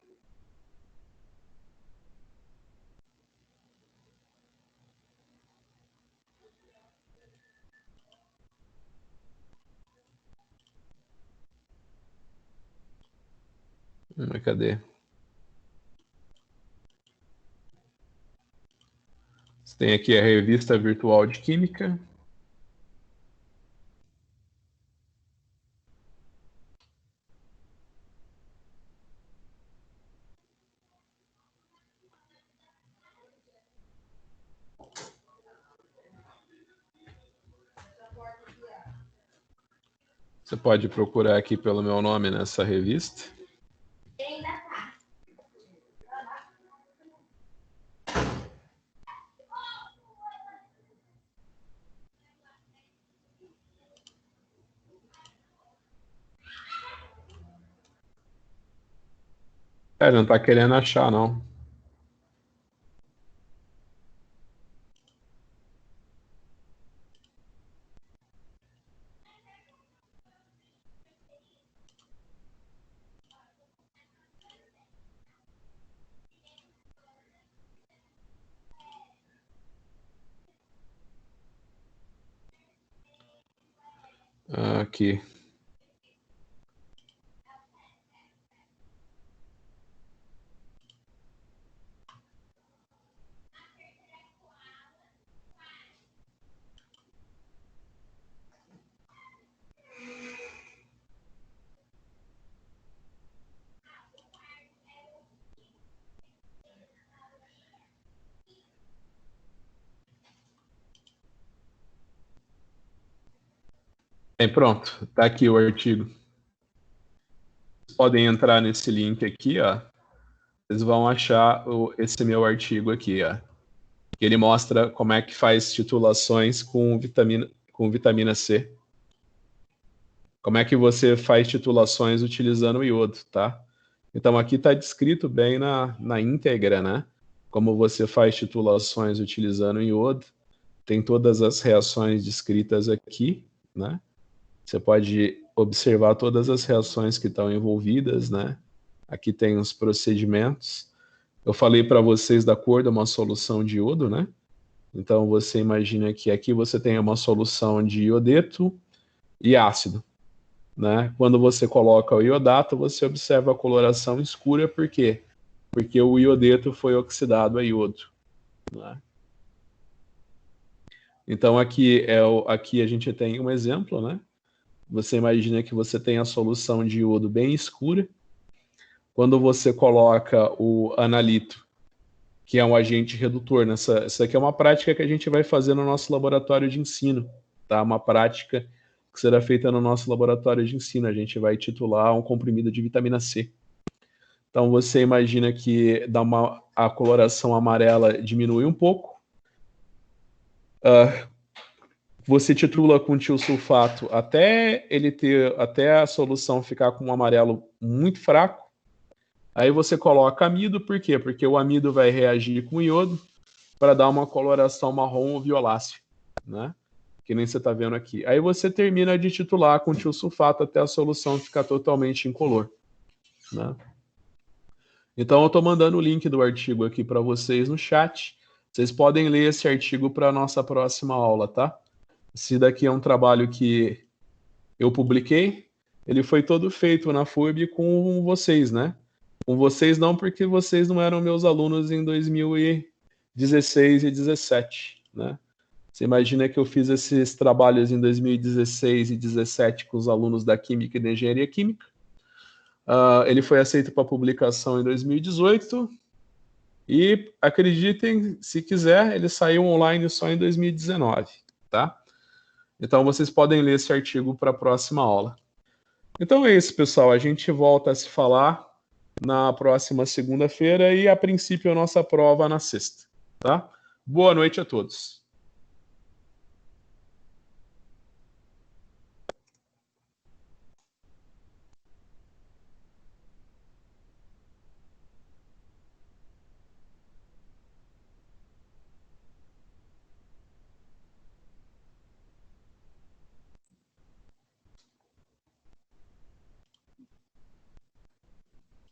Cadê? Você tem aqui a Revista Virtual de Química. Você pode procurar aqui pelo meu nome nessa revista. Não está querendo achar, não. aqui. Bem, pronto, tá aqui o artigo. Vocês podem entrar nesse link aqui, ó. Vocês vão achar esse meu artigo aqui, ó. Ele mostra como é que faz titulações com vitamina C. Como é que você faz titulações utilizando o iodo, tá? Então aqui está descrito bem na íntegra, né? Como você faz titulações utilizando o iodo. Tem todas as reações descritas aqui, né? Você pode observar todas as reações que estão envolvidas, né? Aqui tem os procedimentos. Eu falei para vocês da cor de uma solução de iodo, né? Então você imagina que aqui você tem uma solução de iodeto e ácido, né? Quando você coloca o iodato, você observa a coloração escura, por quê? Porque o iodeto foi oxidado a iodo, né? Então aqui a gente tem um exemplo, né? Você imagina que você tem a solução de iodo bem escura. Quando você coloca o analito, que é um agente redutor, essa aqui é uma prática que a gente vai fazer no nosso laboratório de ensino, tá? Uma prática que será feita no nosso laboratório de ensino. A gente vai titular um comprimido de vitamina C. Então você imagina que a coloração amarela diminui um pouco. Você titula com tiosulfato até a solução ficar com um amarelo muito fraco. Aí você coloca amido, por quê? Porque o amido vai reagir com o iodo para dar uma coloração marrom ou violácea, né? Que nem você está vendo aqui. Aí você termina de titular com tiosulfato até a solução ficar totalmente incolor, né? Então eu estou mandando o link do artigo aqui para vocês no chat. Vocês podem ler esse artigo para a nossa próxima aula, tá? Esse daqui é um trabalho que eu publiquei. Ele foi todo feito na FURB com vocês, né? Com vocês não, porque vocês não eram meus alunos em 2016 e 2017, né? Você imagina que eu fiz esses trabalhos em 2016 e 2017 com os alunos da Química e da Engenharia Química. Ele foi aceito para publicação em 2018 e, acreditem, se quiser, ele saiu online só em 2019, tá? Então vocês podem ler esse artigo para a próxima aula. Então é isso, pessoal. A gente volta a se falar na próxima segunda-feira e, a princípio, a nossa prova na sexta, tá? Boa noite a todos.